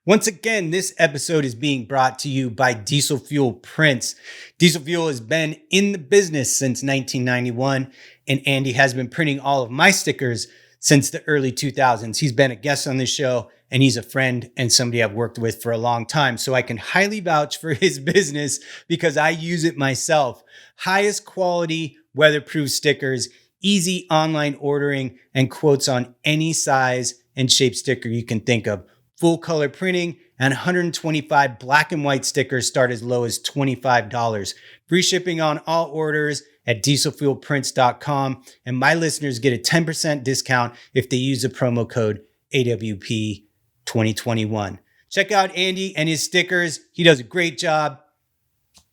Once again, this episode is being brought to you by Diesel Fuel Prints. Diesel Fuel has been in the business since 1991, and Andy has been printing all of my stickers since the early 2000s. He's been a guest on this show, and he's a friend and somebody I've worked with for a long time. So I can highly vouch for his business because I use it myself. Highest quality, weatherproof stickers, easy online ordering, and quotes on any size and shape sticker you can think of. Full color printing and 125 black and white stickers start as low as $25. Free shipping on all orders at dieselfuelprints.com. And my listeners get a 10% discount if they use the promo code AWP 2021. Check out Andy and his stickers. He does a great job.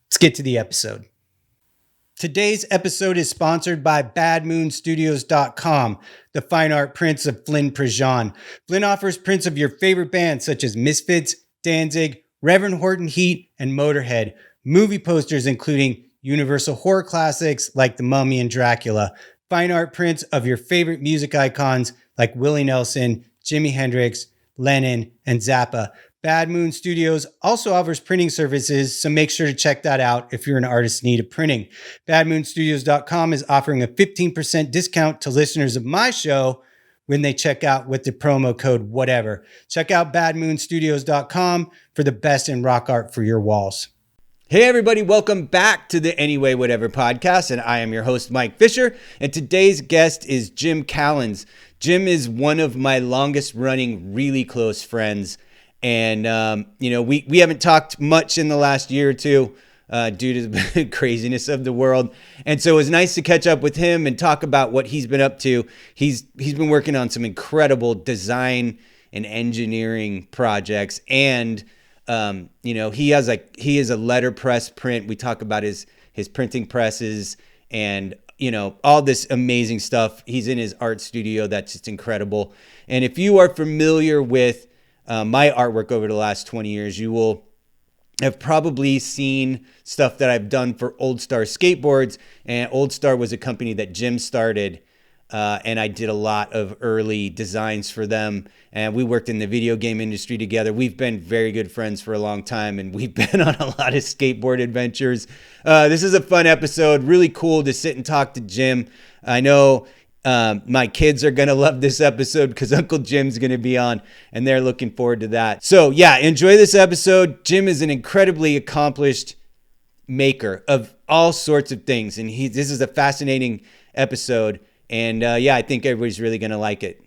Let's get to the episode. Today's episode is sponsored by badmoonstudios.com, the fine art prints of Flynn Prejean. Flynn offers prints of your favorite bands such as Misfits, Danzig, Reverend, Horton, Heat, and Motorhead. Movie posters including Universal horror classics like The Mummy and Dracula. Fine art prints of your favorite music icons like Willie Nelson, Jimi Hendrix, Lennon, and Zappa. Bad Moon Studios also offers printing services, so make sure to check that out if you're an artist in need of printing. Badmoonstudios.com is offering a 15% discount to listeners of my show when they check out with the promo code whatever. Check out badmoonstudios.com for the best in rock art for your walls. Hey everybody, welcome back to the Anyway Whatever podcast, and I am your host, Mike Fisher, and today's guest is Jim Callans. Jim is one of my longest running, really close friends. And, we haven't talked much in the last year or two due to the craziness of the world. And so it was nice to catch up with him and talk about what he's been up to. He's been working on some incredible design and engineering projects. And, he is a letterpress print. We talk about his printing presses and, all this amazing stuff. He's in his art studio. That's just incredible. And if you are familiar with my artwork over the last 20 years, you will have probably seen stuff that I've done for Old Star Skateboards. And Old Star was a company that Jim started, and I did a lot of early designs for them. And we worked in the video game industry together. We've been very good friends for a long time, and we've been on a lot of skateboard adventures. This is a fun episode, really cool to sit and talk to Jim. I know my kids are going to love this episode because Uncle Jim's going to be on, and they're looking forward to that. So yeah, enjoy this episode. Jim is an incredibly accomplished maker of all sorts of things. And this is a fascinating episode. And I think everybody's really going to like it.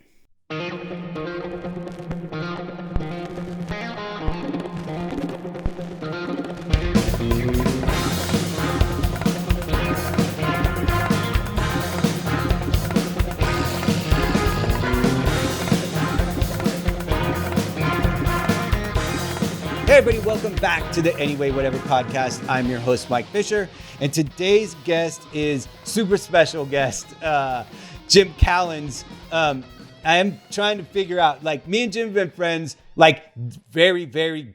Hey everybody, welcome back to the Anyway Whatever podcast. I'm your host, Mike Fisher, and today's guest is super special guest, Jim Callans. I am trying to figure out, me and Jim have been friends, very, very,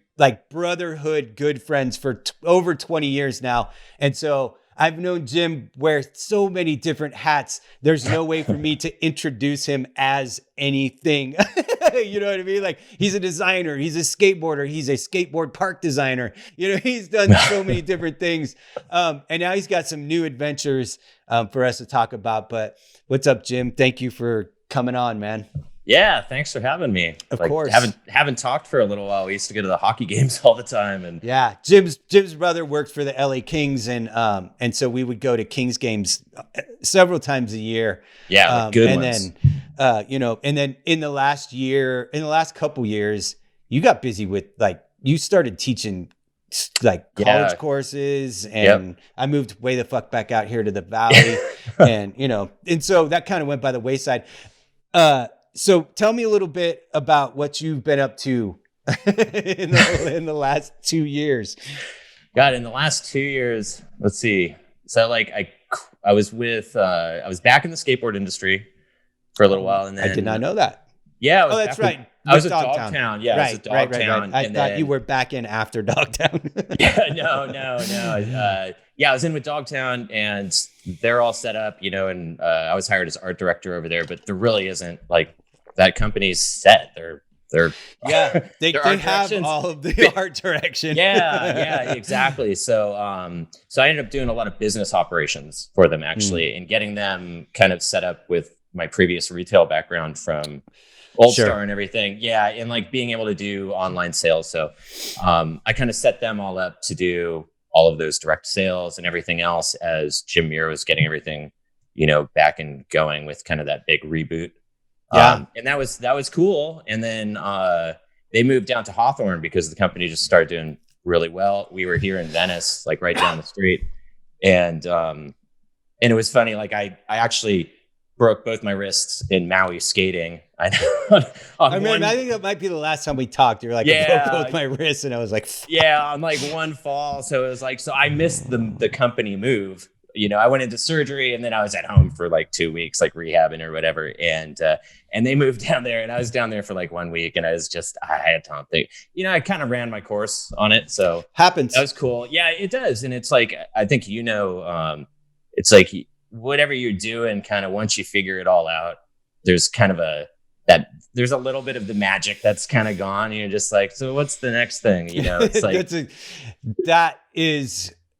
brotherhood, good friends for over 20 years now. And so I've known Jim wear so many different hats. There's no way for me to introduce him as anything. You know what I mean? He's a designer, he's a skateboarder, he's a skateboard park designer. He's done so many different things. And now he's got some new adventures for us to talk about. But what's up, Jim? Thank you for coming on, man. Yeah, thanks for having me. Of course. Haven't talked for a little while. We used to go to the hockey games all the time, and yeah, Jim's brother worked for the LA Kings, and so we would go to Kings games several times a year. Yeah, good ones. Then and then in the last couple years, you got busy with you started teaching college courses, and I moved way the fuck back out here to the Valley, and so that kind of went by the wayside. So tell me a little bit about what you've been up to in the last 2 years. God, in the last 2 years, let's see. So I was back in the skateboard industry for a little while, and then I did not know that. Yeah. That's right. I was at Dogtown. Yeah, I was at Dogtown. Right. I thought you were back in after Dogtown. Yeah, no. I was in with Dogtown, and they're all set up, and I was hired as art director over there, but there really isn't that company's set. they art have directions. all of the art direction. Yeah, exactly. So so I ended up doing a lot of business operations for them actually, and getting them kind of set up with my previous retail background from Old Star and everything. Yeah, and like being able to do online sales. So I kind of set them all up to do all of those direct sales and everything else as Jim Muir was getting everything, back and going with kind of that big reboot. And that was cool. And then they moved down to Hawthorne because the company just started doing really well. We were here in Venice, like right down the street. And it was funny. Like I actually broke both my wrists in Maui skating. I think that might be the last time we talked. You were like, I broke both my wrists, and I was like, fuck. Yeah, on like one fall. So it was like, so I missed the company move. I went into surgery and then I was at home for like 2 weeks, like rehabbing or whatever. And they moved down there and I was down there for like 1 week and I had something, I kind of ran my course on it. So happens. That was cool. Yeah, it does. And it's like, I think, it's like whatever you're doing, kind of once you figure it all out, there's kind of there's a little bit of the magic that's kind of gone. And you're just like, so what's the next thing? It's like, that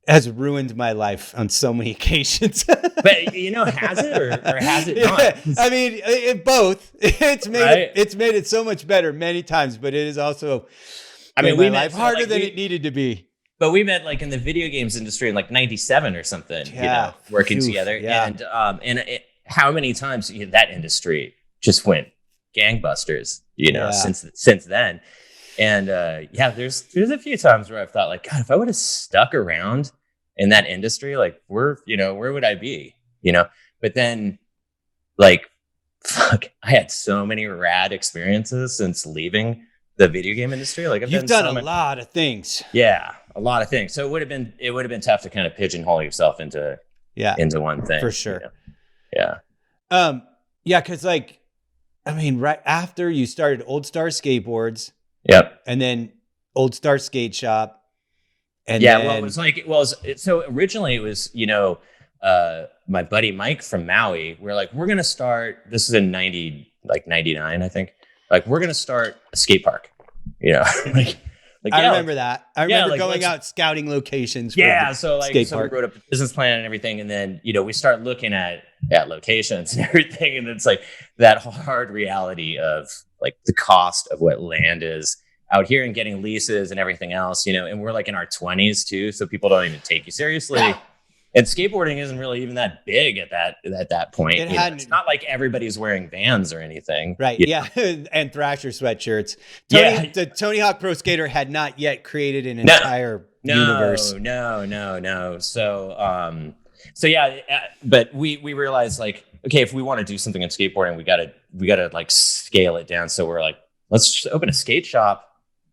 has ruined my life on so many occasions. But has it or has it not? I mean, both. It's made it so much better many times, but it is also made my life harder than it needed to be. But we met like in the video games industry in like '97 or something, working together. Yeah. And how many times that industry just went gangbusters, since then. And there's a few times where I've thought like, God, if I would have stuck around in that industry, like where would I be? But then like, fuck, I had so many rad experiences since leaving the video game industry. Like you've done a lot of things. Yeah, a lot of things. So it would have been tough to kind of pigeonhole yourself into one thing. For sure. Yeah. Cause like, I mean, right after you started Old Star Skateboards. Yep. And then Old Star Skate Shop. And so originally it was, my buddy Mike from Maui. We're like, we're going to start, this is in 99, I think. Like, we're going to start a skate park, I remember that. I remember going out scouting locations. So we wrote up a business plan and everything. And then, we start looking at locations and everything. And it's like that hard reality of like the cost of what land is out here and getting leases and everything else, and we're like in our 20s too. So people don't even take you seriously. And skateboarding isn't really even that big at that point. It's not like everybody's wearing Vans or anything. Right. Yeah. And Thrasher sweatshirts. The Tony Hawk Pro Skater had not yet created an entire universe. No. So but we realized like, okay, if we want to do something in skateboarding, we gotta like scale it down. So we're like, let's just open a skate shop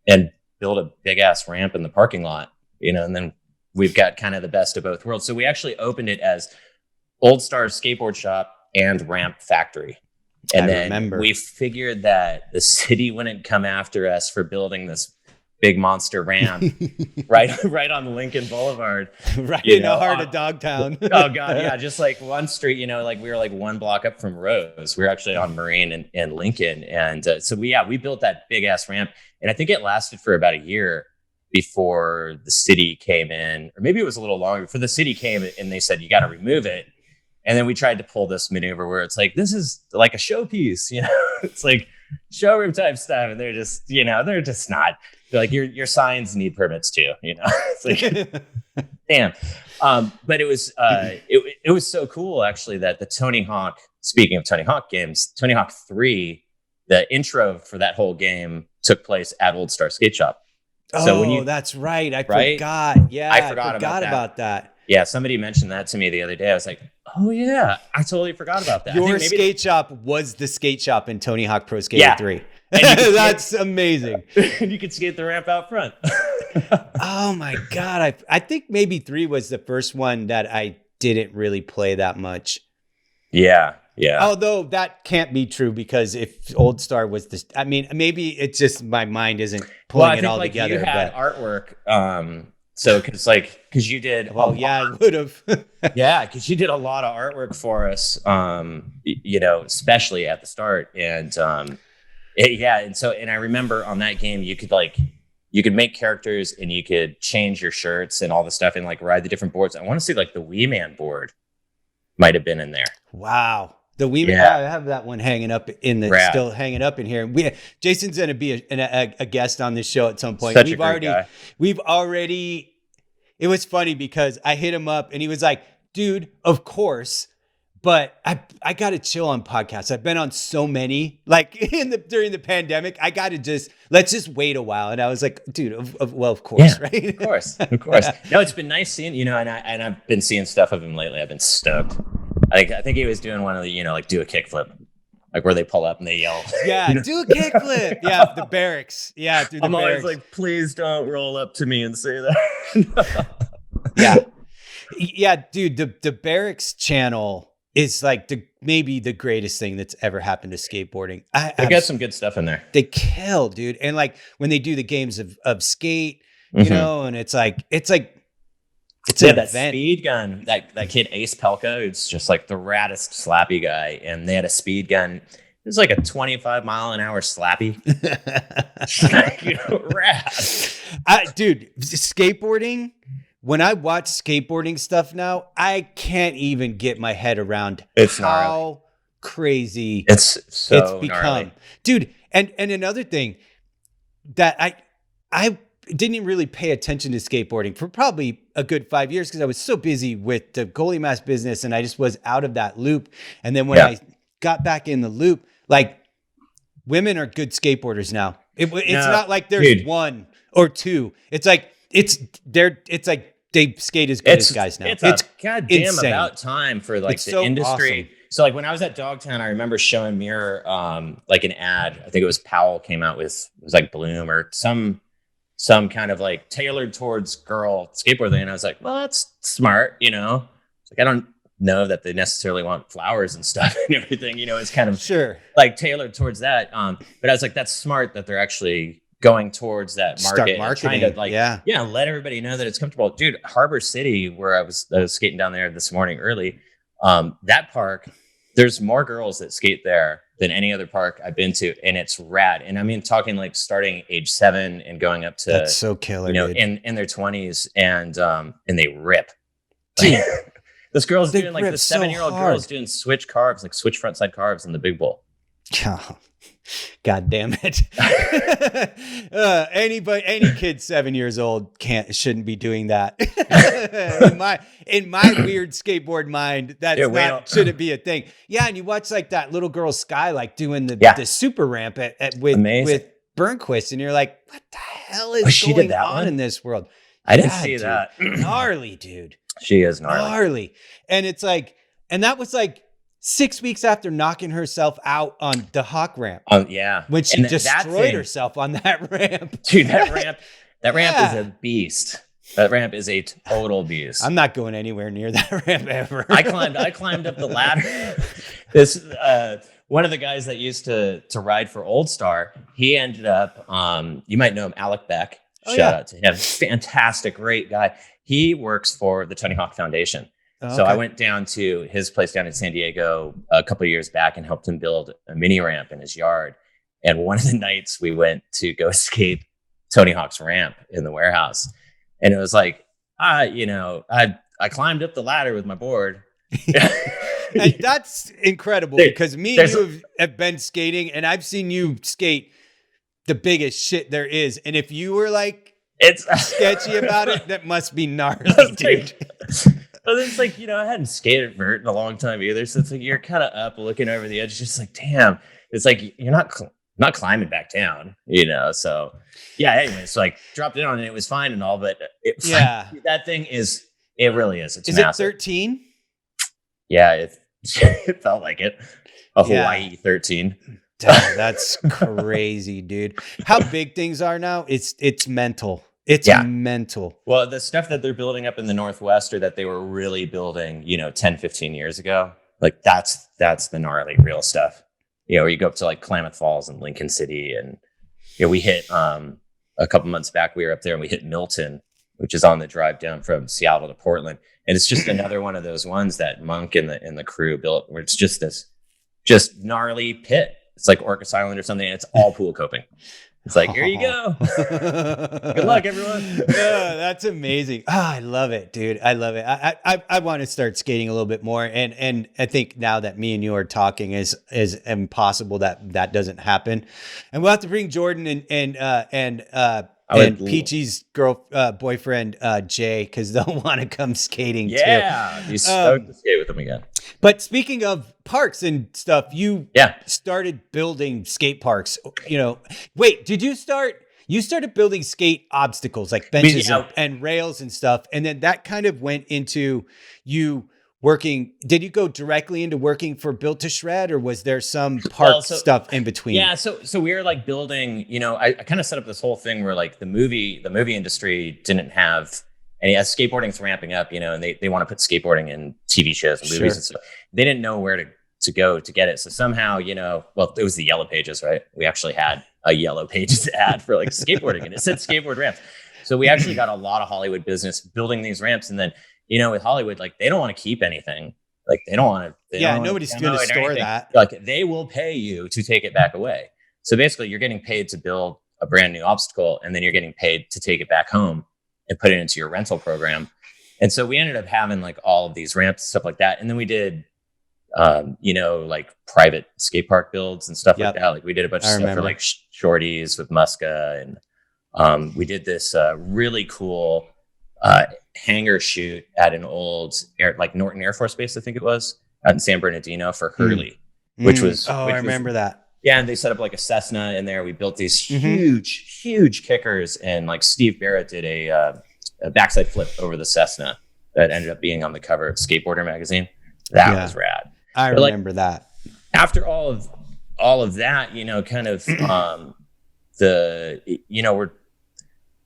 and build a big ass ramp in the parking lot, and then we've got kind of the best of both worlds. So we actually opened it as Old Star Skateboard Shop and Ramp Factory. And then we figured that the city wouldn't come after us for building this big monster ramp right on the Lincoln Boulevard. Right in the heart of Dogtown. Oh God, yeah. Just like one street, like we were like one block up from Rose. We were actually on Marine and Lincoln. And so we built that big ass ramp. And I think it lasted for about a year before the city came in, or maybe it was a little longer before the city came and they said, you got to remove it. And then we tried to pull this maneuver where it's like, this is like a showpiece, it's like showroom type stuff. And they're just, they're just not. They're like, your signs need permits too, It's like, damn. But it was it was so cool actually that the Tony Hawk, speaking of Tony Hawk games, Tony Hawk 3, the intro for that whole game took place at Old Star Skate Shop. So that's right. I forgot. Yeah, I forgot about that. Yeah, somebody mentioned that to me the other day. I was like, oh yeah, I totally forgot about that. Your skate shop was the skate shop in Tony Hawk Pro Skater 3. That's amazing. And you could skate the ramp out front. Oh my God. I think maybe 3 was the first one that I didn't really play that much. Yeah. Although that can't be true because if Old Star was this, I mean, maybe it's just my mind isn't pulling it all together. You had artwork. So because you did. Oh yeah, I would have. Yeah, because you did a lot of artwork for us. Especially at the start, and Yeah, and I remember on that game you could make characters and you could change your shirts and all the stuff and like ride the different boards. I want to say like the Wee Man board might have been in there. Wow. The Wee Man, I have that one hanging up in the still hanging up in here. Jason's going to be a guest on this show at some point. We've already. It was funny because I hit him up and he was like, "Dude, of course." But I got to chill on podcasts. I've been on so many, like during the pandemic. I got to let's just wait a while. And I was like, dude, of course, right? Of course. No, it's been nice seeing, and I've been seeing stuff of him lately. I've been stoked. I think he was doing one of the, like do a kickflip, like where they pull up and they yell. Yeah, do a kickflip. Yeah, the barracks. Yeah, through the I'm barracks. always like, please don't roll up to me and say that. Yeah, dude. The barracks channel is like maybe the greatest thing that's ever happened to skateboarding. They got some good stuff in there. They kill, dude. And like when they do the games of skate, and it's that event. Speed gun, that kid Ace Pelka, who's just like the raddest slappy guy, and they had a speed gun. It was like a 25-mile-an-hour slappy. Rad. Dude, skateboarding. When I watch skateboarding stuff now, I can't even get my head around how crazy it's become. Gnarly. Dude, and another thing that I didn't really pay attention to skateboarding for probably a good 5 years because I was so busy with the goalie mask business and I just was out of that loop. And then when I got back in the loop, like women are good skateboarders now. It's not like there's one or two. It's like they skate as good as guys now. It's goddamn insane. About time for like it's the so industry. Awesome. So like when I was at Dogtown, I remember showing Mirror like an ad. I think it was Powell came out with, it was like Bloom or some kind of like tailored towards girl skateboard thing. And I was like, well, that's smart, It's like I don't know that they necessarily want flowers and stuff and everything, it's kind of like tailored towards that. But I was like, that's smart that they're actually going towards that market, trying to let everybody know that it's comfortable. Dude, Harbor City, where I was skating down there this morning early, that park, there's more girls that skate there than any other park I've been to, and it's rad. And I mean, talking like starting age 7 and going up to that's so killer, dude. in their 20s, and they rip. Dude, this girl's doing like the 7-year-old girl's doing switch carves, like switch front side carves in the big bowl. God damn it. Any kid 7 years old shouldn't be doing that. in my weird skateboard mind, shouldn't be a thing. Yeah, and you watch like that little girl Sky like doing the super ramp with Burnquist, and you're like, what the hell is going on in this world? I didn't see that. Gnarly, dude. She is gnarly. And it's like, and that was like 6 weeks after knocking herself out on the Hawk ramp. When she destroyed herself on that ramp. Dude, that ramp is a beast. That ramp is a total beast. I'm not going anywhere near that ramp ever. I climbed up the ladder. This one of the guys that used to ride for Old Star, he ended up you might know him, Alec Beck. Shout out to him. Fantastic, great guy. He works for the Tony Hawk Foundation. So I went down to his place down in San Diego a couple of years back and helped him build a mini ramp in his yard. And one of the nights we went to go skate Tony Hawk's ramp in the warehouse. And it was like, I climbed up the ladder with my board. And that's incredible because you have been skating and I've seen you skate the biggest shit there is. And if you were like sketchy about it, that must be gnarly, dude. But it's like, I hadn't skated vert in a long time either. So it's like, you're kind of up looking over the edge. It's just like, damn, it's like, you're not climbing back down, So yeah, anyway, so like dropped it on and it was fine and all, but that thing it really is. It's massive. It 13? Yeah, it felt like it. A Hawaii 13. Damn, that's crazy, dude. How big things are now. It's mental. It's mental. Well, the stuff that they're building up in the Northwest or that they were really building, 10, 15 years ago, like that's the gnarly real stuff. Where you go up to like Klamath Falls and Lincoln City. And, we hit, a couple months back, we were up there and we hit Milton, which is on the drive down from Seattle to Portland. And it's just another one of those ones that Monk and the crew built where it's just this gnarly pit. It's like Orcas Island or something. And it's all pool coping. It's like, here you go. Good luck, everyone. Yeah, that's amazing. I love it, dude. I love it. I want to start skating a little bit more. And I think now that me and you are talking is impossible that doesn't happen. And we'll have to bring Jordan and Peachy's boyfriend, Jay, because they'll want to come skating too. Yeah, he's stoked to skate with them again. But speaking of parks and stuff, you started building skate parks. Wait, you started building skate obstacles like benches and rails and stuff. And then that kind of went into you working. Did you go directly into working for Built to Shred, or was there some park stuff in between? Yeah. So we were like building, I kind of set up this whole thing where like the movie industry didn't have any, as skateboarding's ramping up, and they want to put skateboarding in TV shows and movies and stuff. They didn't know where to go to get it. So somehow, it was the Yellow Pages, right? We actually had a Yellow Pages ad for like skateboarding, and it said skateboard ramps. So we actually got a lot of Hollywood business building these ramps. And then, with Hollywood, like they don't want to keep anything. Like they don't want to. Nobody's going to store that. Like they will pay you to take it back away. So basically you're getting paid to build a brand new obstacle, and then you're getting paid to take it back home and put it into your rental program. And so we ended up having like all of these ramps and stuff like that. And then we did, like private skate park builds and stuff like that. Like we did a bunch of stuff for like Shorties with Muska. And we did this really cool hangar shoot at an old Norton Air Force Base, I think it was, out in San Bernardino for Hurley, which was... Oh, I remember that. Yeah, and they set up like a Cessna in there. We built these huge kickers, and like Steve Barrett did a backside flip over the Cessna that ended up being on the cover of Skateboarder magazine. That was rad. I remember that. After all of that, kind of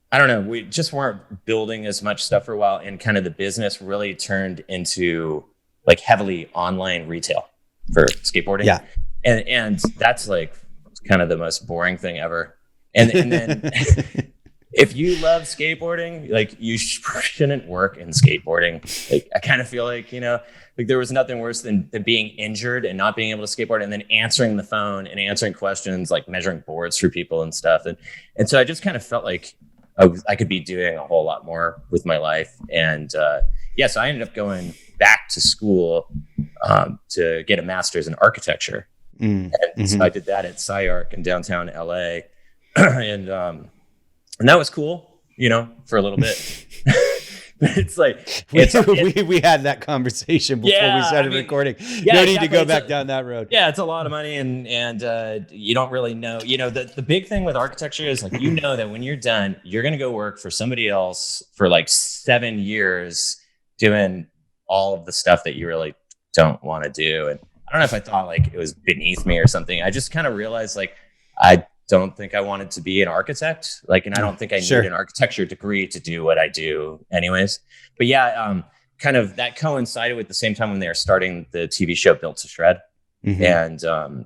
I don't know, we just weren't building as much stuff for a while, and kind of the business really turned into like heavily online retail for skateboarding. Yeah. And that's like kind of the most boring thing ever. And then if you love skateboarding, like you shouldn't work in skateboarding. Like I kind of feel like, like there was nothing worse than being injured and not being able to skateboard, and then answering the phone and answering questions, like measuring boards for people and stuff. And so I just kind of felt like I could be doing a whole lot more with my life. And so I ended up going back to school to get a master's in architecture. And so I did that at SciArc in downtown LA. And that was cool, for a little bit. But it's like we had that conversation before we started recording. No need to go back down that road. Yeah, it's a lot of money, and you don't really know. The big thing with architecture is like that when you're done, you're gonna go work for somebody else for like 7 years doing all of the stuff that you really don't want to do. And I don't know if I thought like it was beneath me or something. I just kind of realized like I don't think I wanted to be an architect, and I don't think I need an architecture degree to do what I do anyways. But kind of that coincided with the same time when they were starting the TV show Built to Shred. And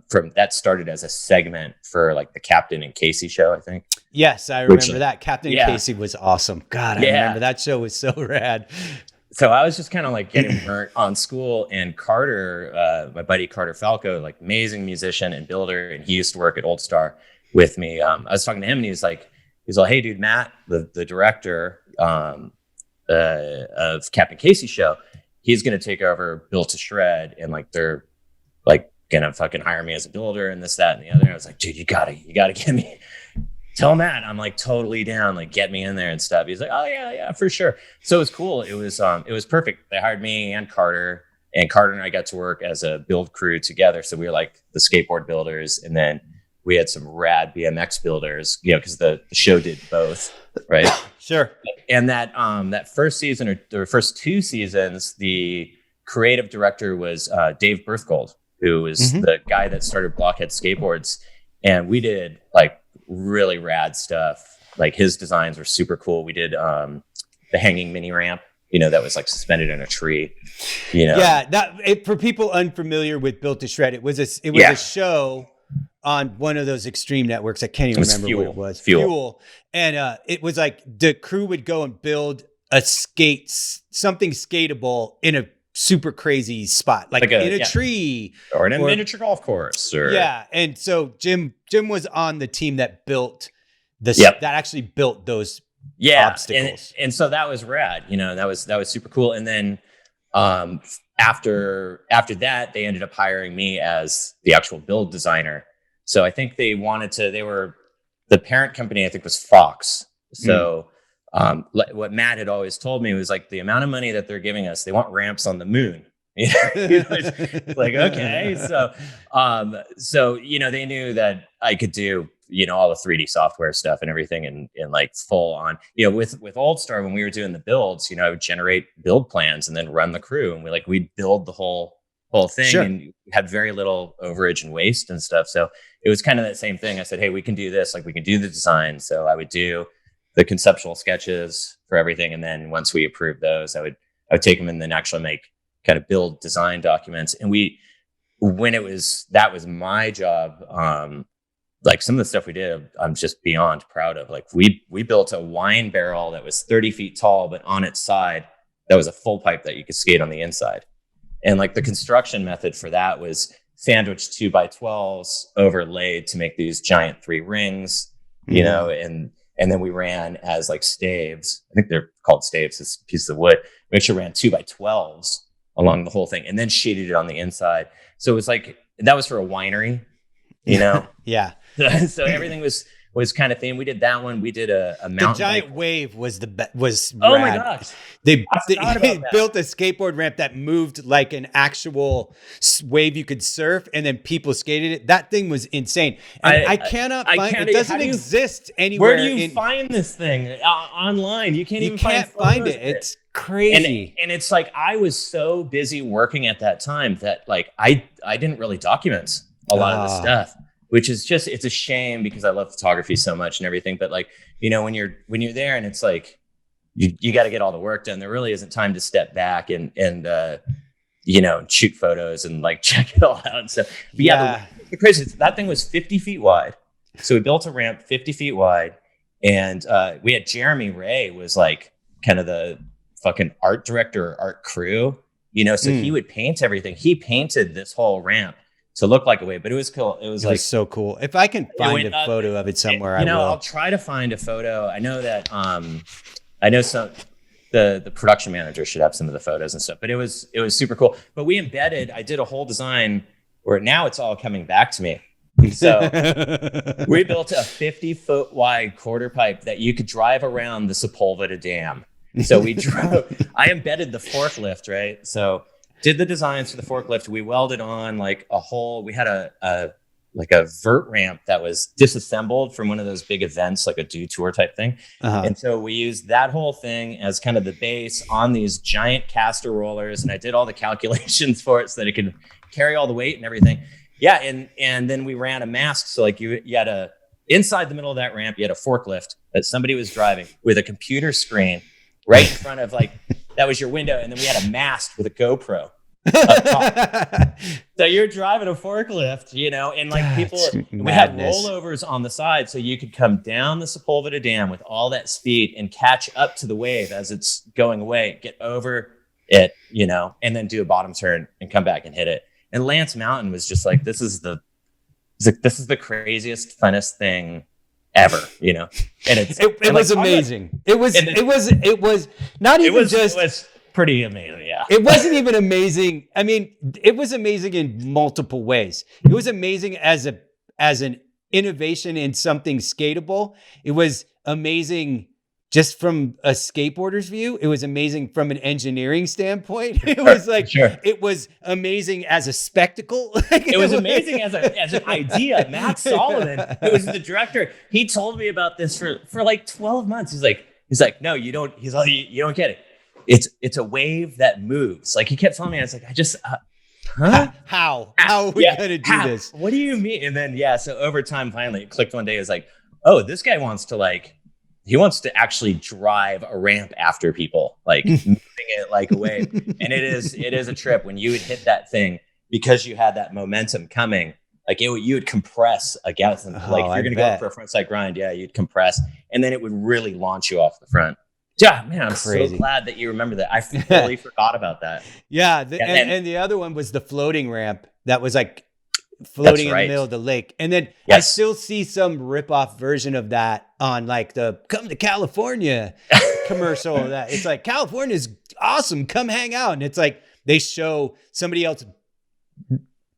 from that started as a segment for like the Captain and Casey show, I think. Yes, I remember that. Captain and Casey was awesome. God, I remember that show was so rad. So I was just kind of like getting burnt on school, and Carter, my buddy Carter Falco, like amazing musician and builder, and he used to work at Old Star with me. I was talking to him, and he's like, hey dude, Matt, the director of Captain Casey show, he's going to take over Built to Shred, and like, they're like going to fucking hire me as a builder and this, that, and the other. And I was like, dude, you gotta get me, tell Matt I'm like totally down, like get me in there and stuff. He's like, oh yeah, for sure. So it was cool. It was perfect. They hired me and Carter and I got to work as a build crew together. So we were like the skateboard builders, and then we had some rad BMX builders, because the show did both, right? Sure. And that first season, or the first 2 seasons, the creative director was Dave Berthgold, who was the guy that started Blockhead Skateboards. And we did like really rad stuff. Like his designs were super cool. We did the hanging mini ramp, that was like suspended in a tree, Yeah, for people unfamiliar with Built to Shred, it was a show on one of those extreme networks. I can't even remember what it was. Fuel. And it was like the crew would go and build something skatable in a super crazy spot, like in a tree or in a miniature golf course, or And so Jim was on the team that built that actually built those obstacles, and so that was rad. That was super cool. And then after that, they ended up hiring me as the actual build designer. So I think they were the parent company, I think, was Fox. So what Matt had always told me was like, the amount of money that they're giving us, they want ramps on the moon. It's like, okay. So they knew that I could do, all the 3D software stuff and everything in like full on, with Old Star, when we were doing the builds, I would generate build plans and then run the crew, and we'd build the whole thing, and had very little overage and waste and stuff. So it was kind of that same thing. I said, hey, we can do this. Like, we can do the design. So I would do the conceptual sketches for everything. And then once we approved those, I would take them and then actually make kind of build design documents. And that was my job. Like, some of the stuff we did, I'm just beyond proud of. Like, we built a wine barrel that was 30 feet tall, but on its side, that was a full pipe that you could skate on the inside. And like, the construction method for that was sandwiched 2x12s overlaid to make these giant 3 rings, and then we ran as like staves. I think they're called staves, this piece of wood. We actually ran 2x12s along the whole thing, and then sheeted it on the inside. So it was like, that was for a winery, Yeah. So everything was kind of themed. We did that one. We did a mountain. The giant wave was was oh rad. My gosh! They built a skateboard ramp that moved like an actual wave you could surf, and then people skated it. That thing was insane. And I cannot find it. Doesn't exist anywhere. Where do you find this thing online? You can't find it. It's crazy. And it's like, I was so busy working at that time that like I didn't really document a lot of the stuff, which is just, it's a shame, because I love photography so much and everything. But like, when you're there and it's like, you got to get all the work done, there really isn't time to step back and shoot photos and like check it all out and stuff. But the crazy, that thing was 50 feet wide. So we built a ramp 50 feet wide, and we had Jeremy Ray was like kind of the fucking art director, art crew, so he would paint everything. He painted this whole ramp to look like a wave, but it was cool. It was so cool. If I can find a photo of it somewhere, I will. I'll try to find a photo. I know that the production manager should have some of the photos and stuff, but it was super cool. But I did a whole design where now it's all coming back to me. So we built a 50-foot wide quarter pipe that you could drive around the Sepulveda Dam. So I embedded the forklift, right? So did the designs for the forklift. We welded on like we had a vert ramp that was disassembled from one of those big events, like a do tour type thing. And so we used that whole thing as kind of the base on these giant caster rollers. And I did all the calculations for it so that it could carry all the weight and everything. Yeah. And then we ran a mast. So like you had inside the middle of that ramp, you had a forklift that somebody was driving with a computer screen right in front of like, that was your window. And then we had a mast with a GoPro up top. So you're driving a forklift, and like we had rollovers on the side, so you could come down the Sepulveda Dam with all that speed and catch up to the wave as it's going away, get over it, and then do a bottom turn and come back and hit it. And Lance Mountain was just like, this is the craziest, funnest thing ever, and it was amazing. It was not even just. It was pretty amazing. Yeah. It wasn't even amazing. I mean, it was amazing in multiple ways. It was amazing as an innovation in something skatable. It was amazing just from a skateboarder's view. It was amazing from an engineering standpoint. It was like, It was amazing as a spectacle. It was amazing as an idea. Matt Solomon, who was the director, he told me about this for like 12 months. He's like, no, you don't. He's like, you don't get it. It's a wave that moves. Like, he kept telling me, I was like, I just, how are we going to do this? What do you mean? And then, so over time, finally it clicked one day. It was like, oh, this guy wants to actually drive a ramp after people, like moving it like a wave. And it is a trip when you would hit that thing, because you had that momentum coming. Like you would compress against them. Like if you're going to go for a frontside grind, you'd compress, and then it would really launch you off the front. Yeah, man, I'm Crazy. so glad that you remember that. I totally forgot about that. Yeah, and the other one was the floating ramp that was like floating in the middle of the lake. And then I still see some rip-off version of that on like the "Come to California" commercial. That it's like, California's awesome, come hang out. And it's like they show somebody else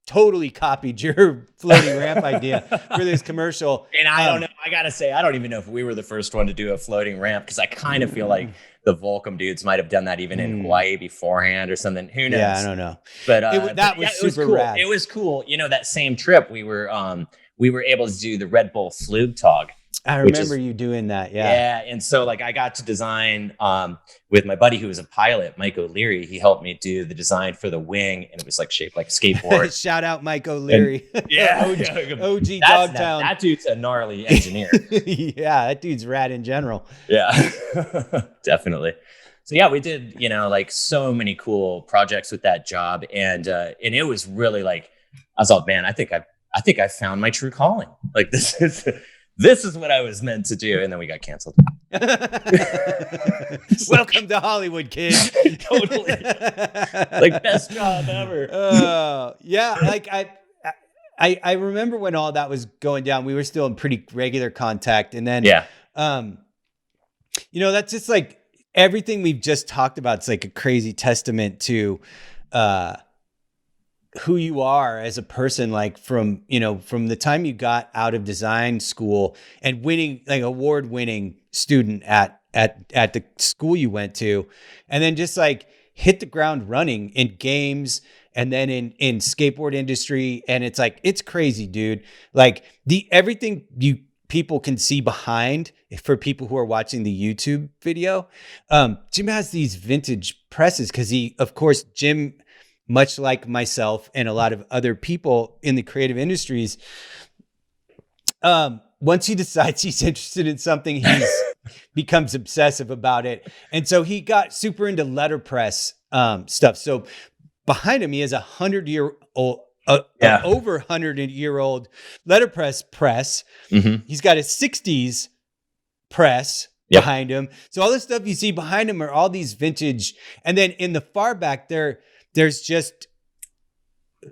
totally copied your floating ramp idea for this commercial. And I don't know. I gotta say, I don't even know if we were the first one to do a floating ramp, because I kind of feel like the Volcom dudes might have done that even in Hawaii beforehand or something. Who knows? Yeah, I don't know. But that was super cool. rad. It was cool. You know, that same trip we were able to do the Red Bull Flugtag. I remember you doing that. Yeah. And so like I got to design with my buddy who was a pilot, Mike O'Leary. He helped me do the design for the wing, and it was like shaped like a skateboard. Shout out Mike O'Leary. OG Dogtown. That dude's a gnarly engineer. Yeah, that dude's rad in general. Yeah, definitely. So yeah, we did, like so many cool projects with that job. And it was really like, I was like, man, I think I found my true calling. Like this is what I was meant to do. And then we got canceled. Welcome to Hollywood, kid. Totally. Like, best job ever. Yeah. Like I remember when all that was going down, we were still in pretty regular contact. And then, that's just like everything we've just talked about. It's like a crazy testament to, who you are as a person, like from the time you got out of design school and winning, like award-winning student at the school you went to, and then just like hit the ground running in games and then in skateboard industry. And it's like, it's crazy, dude. Like everything people can see behind, for people who are watching the YouTube video. Jim has these vintage presses because Jim, much like myself and a lot of other people in the creative industries, once he decides he's interested in something, he becomes obsessive about it. And so he got super into letterpress stuff. So behind him, he has over 100-year-old letterpress press. Mm-hmm. He's got a 60s press behind him. So all the stuff you see behind him are all these vintage. And then in the far back there's just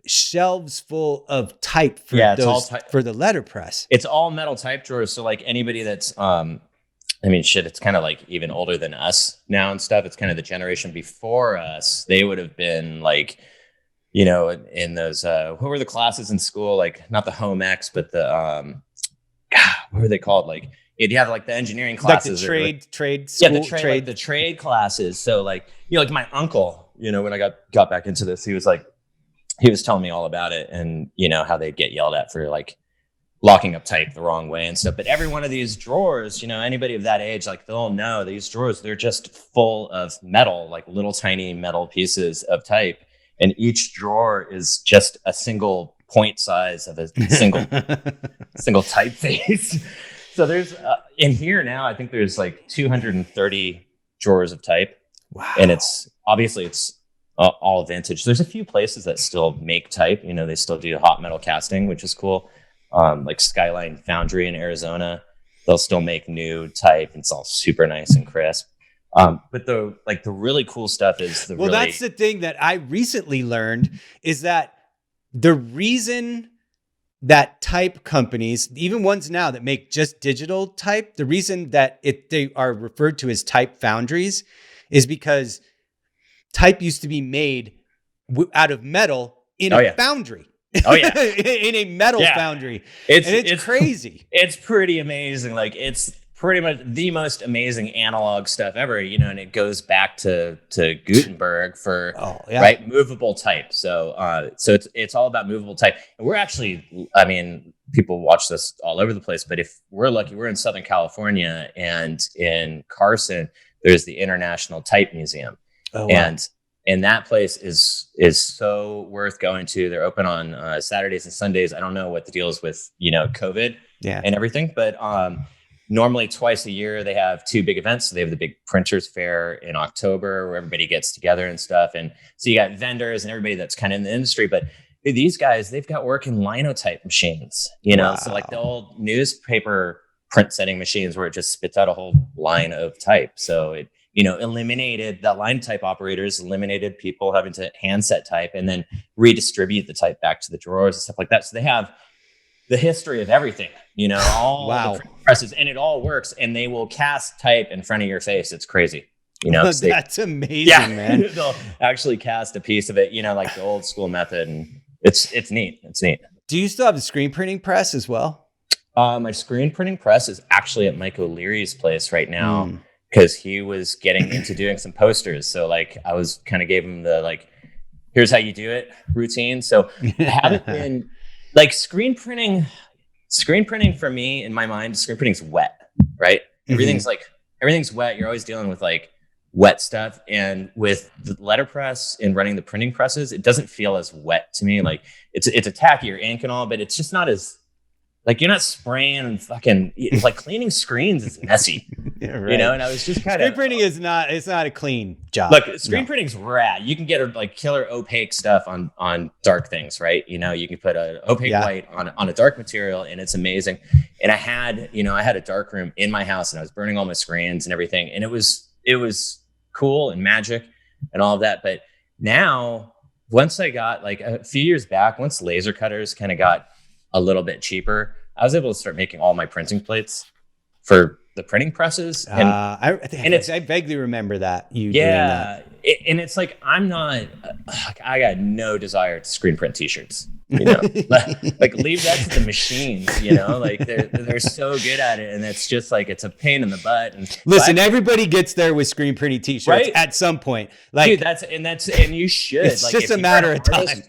shelves full of type for for the letterpress. It's all metal type drawers. So like anybody that's, it's kind of like even older than us now and stuff. It's kind of the generation before us. They would have been like, in those, what were the classes in school? Like not the home ec, but the, what were they called? Like you'd have like the engineering classes, like the trade school, the trade classes. So like, like my uncle, when I got back into this, he was telling me all about it and, how they'd get yelled at for like locking up type the wrong way and stuff. But every one of these drawers, anybody of that age, like they'll know these drawers, they're just full of metal, like little tiny metal pieces of type. And each drawer is just a single point size of a single typeface. So there's in here now, I think there's like 230 drawers of type. Wow. And it's all vintage. There's a few places that still make type. They still do hot metal casting, which is cool. Like Skyline Foundry in Arizona, they'll still make new type. It's all super nice and crisp. But the really cool stuff is that's the thing that I recently learned is that the reason that type companies, even ones now that make just digital type, the reason that they are referred to as type foundries is because type used to be made out of metal in a foundry. Oh yeah, in a metal foundry. It's crazy. It's pretty amazing. Like it's pretty much the most amazing analog stuff ever. And it goes back to Gutenberg for right movable type. So it's all about movable type. And we're actually, people watch this all over the place, but if we're lucky, we're in Southern California, and in Carson, there's the International Type Museum. Oh, wow. And that place is so worth going to. They're open on Saturdays and Sundays. I don't know what the deal is with, COVID and everything, but normally twice a year they have two big events. So they have the big printers fair in October where everybody gets together and stuff. And so you got vendors and everybody that's kind of in the industry, but these guys, they've got working linotype machines, Wow. So like the old newspaper print setting machines where it just spits out a whole line of type. So eliminated the line type operators, eliminated people having to handset type, and then redistribute the type back to the drawers and stuff like that. So they have the history of everything, all Wow. the printing presses, and it all works. And they will cast type in front of your face. It's crazy. That's amazing, man. They'll actually cast a piece of it, like the old school method, and it's neat. It's neat. Do you still have the screen printing press as well? My screen printing press is actually at Mike O'Leary's place right now because he was getting into doing some posters. So like I was kind of gave him the here's how you do it routine. So I haven't been like screen printing for me in my mind, screen printing's wet, right? Everything's wet. You're always dealing with wet stuff, and with the letterpress and running the printing presses, it doesn't feel as wet to me. Like it's a tackier ink and all, but it's just not as you're not spraying and fucking cleaning screens is messy, yeah, right. And I was just kind of screen printing it's not a clean job. Look, screen printing's rad. You can get killer opaque stuff on dark things, right? You can put an opaque white on a dark material, and it's amazing. And I had a dark room in my house, and I was burning all my screens and everything, and it was cool and magic and all of that. But now, once I got a few years back, once laser cutters kind of got a little bit cheaper, I was able to start making all my printing plates for the printing presses. And I vaguely remember that doing that. And it's I'm not, I got no desire to screen print t-shirts, leave that to the machines, they're so good at it. And it's just it's a pain in the butt. And listen, everybody gets there with screen printing t-shirts at some point. Dude, and you should, it's just a matter of time.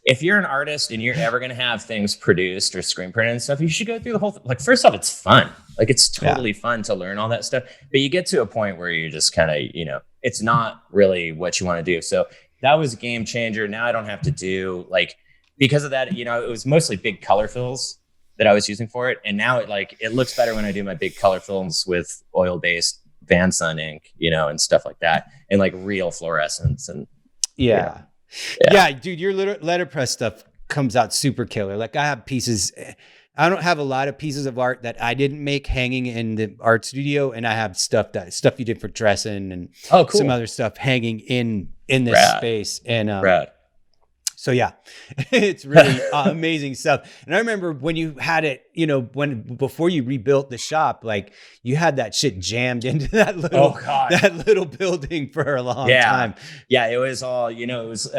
If you're an artist and you're ever going to have things produced or screen printed and stuff, you should go through the whole thing. First off, it's fun. It's totally fun to learn all that stuff. But you get to a point where you're just kind of, it's not really what you want to do. So that was a game changer. Now I don't have to do because of that, it was mostly big color fills that I was using for it. And now it looks better when I do my big color films with oil-based Van Sun ink, and stuff like that. And real fluorescence and Yeah, dude, your letterpress stuff comes out super killer. I have pieces. I don't have a lot of pieces of art that I didn't make hanging in the art studio, and I have stuff you did for dressing and some other stuff hanging in this space. And so yeah, it's really amazing stuff. And I remember when you had it, before you rebuilt the shop, you had that shit jammed into that little building for a long time. Yeah, it was all, it was,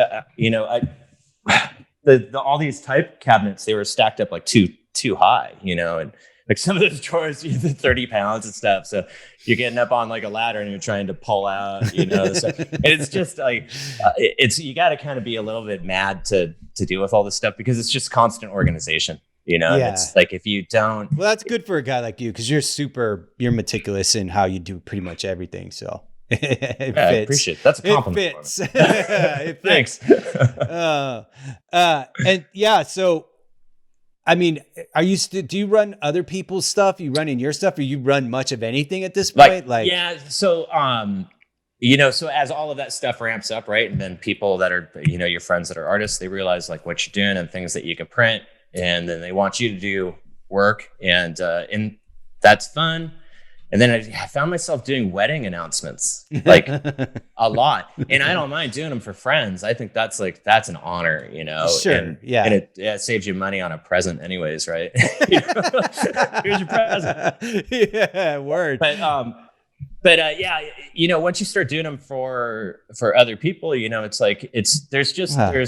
all these type cabinets, they were stacked up too high, and some of those drawers, 30 pounds and stuff. So you're getting up on a ladder and you're trying to pull out, and it's just you got to kind of be a little bit mad to deal with all this stuff because it's just constant organization, It's if you don't. Well, that's good for a guy like you because you're meticulous in how you do pretty much everything. So it fits. I appreciate it. That's a compliment. It fits. It fits. Thanks. And yeah, so. I mean, do you run other people's stuff? You running your stuff, or you run much of anything at this point? Yeah. So, so as all of that stuff ramps up, right, and then people that are, your friends that are artists, they realize what you're doing and things that you can print, and then they want you to do work, and that's fun. And then I found myself doing wedding announcements, a lot. And I don't mind doing them for friends. I think that's an honor, Sure. And it saves you money on a present anyways, right? Here's your present. Yeah, word. But once you start doing them for other people, there's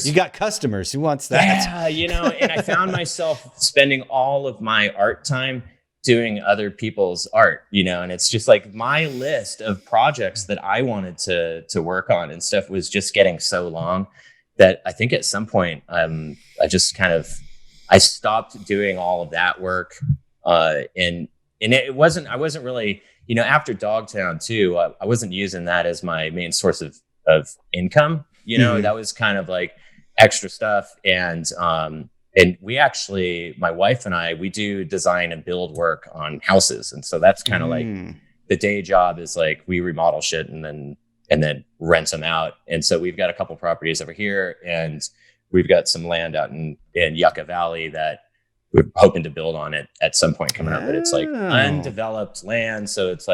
you got customers. Who wants that? Yeah, and I found myself spending all of my art time doing other people's art, and it's just my list of projects that I wanted to work on and stuff was just getting so long that I think at some point I just I stopped doing all of that work, and I wasn't really, after Dogtown too, I wasn't using that as my main source of income, that was kind of extra stuff. And we actually, my wife and I, we do design and build work on houses. And so that's kind of the day job is we remodel shit and then rent them out. And so we've got a couple properties over here, and we've got some land out in Yucca Valley that we're hoping to build on it at some point coming up. But it's undeveloped land. So it's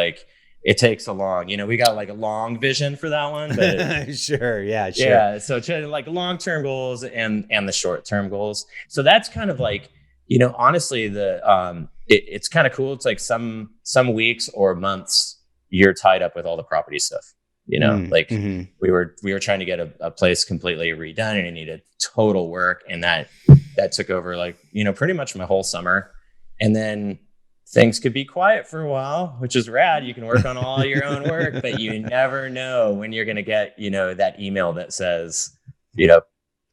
it takes a long, we got like a long vision for that one, but sure. yeah. So like long-term goals and the short-term goals. So that's kind of like, honestly, it's kind of cool. It's like some weeks or months you're tied up with all the property stuff. We were trying to get a place completely redone, and it needed total work, and that took over like pretty much my whole summer. And then things could be quiet for a while, which is rad. You can work on all your own work, but you never know when you're going to get that email that says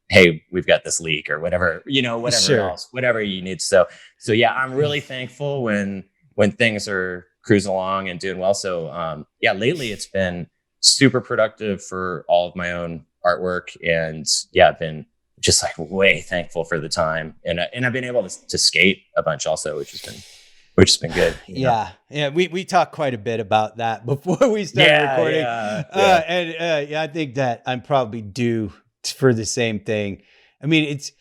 hey, we've got this leak or whatever, whatever Sure. else, whatever you need. So yeah, I'm really thankful when things are cruising along and doing well. So lately it's been super productive for all of my own artwork, and I've been just like way thankful for the time, and I've been able to skate a bunch also, which has been good. Yeah. We talked quite a bit about that before we started recording. I think that I'm probably due for the same thing. I mean, it's,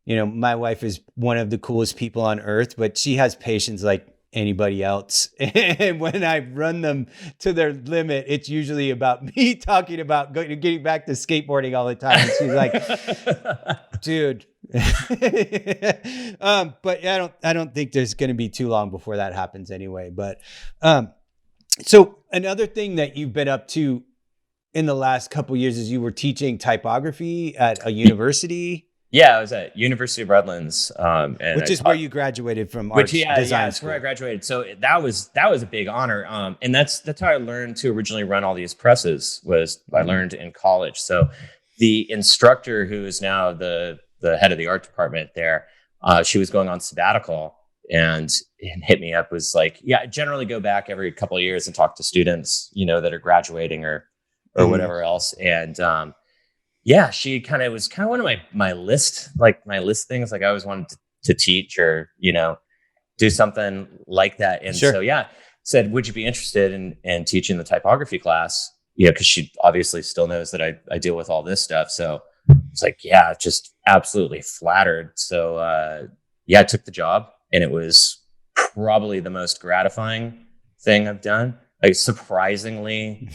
my wife is one of the coolest people on earth, but she has patience like anybody else. And when I run them to their limit, it's usually about me talking about getting back to skateboarding all the time. And she's like, dude. But I don't think there's going to be too long before that happens anyway. But so another thing that you've been up to in the last couple of years is you were teaching typography at a university. Yeah, I was at University of Redlands, which is where you graduated from. Design that's where I graduated. So that was a big honor, and that's how I learned to originally run all these presses. I learned in college. So the instructor, who is now the head of the art department there, she was going on sabbatical and hit me up. Was like, I generally go back every couple of years and talk to students, that are graduating or whatever else, and she was one of my list things. Like I always wanted to teach or, do something like that. And sure. So, said, would you be interested in teaching the typography class? Cause she obviously still knows that I deal with all this stuff. So it's like, just absolutely flattered. So, I took the job, and it was probably the most gratifying thing I've done. Like surprisingly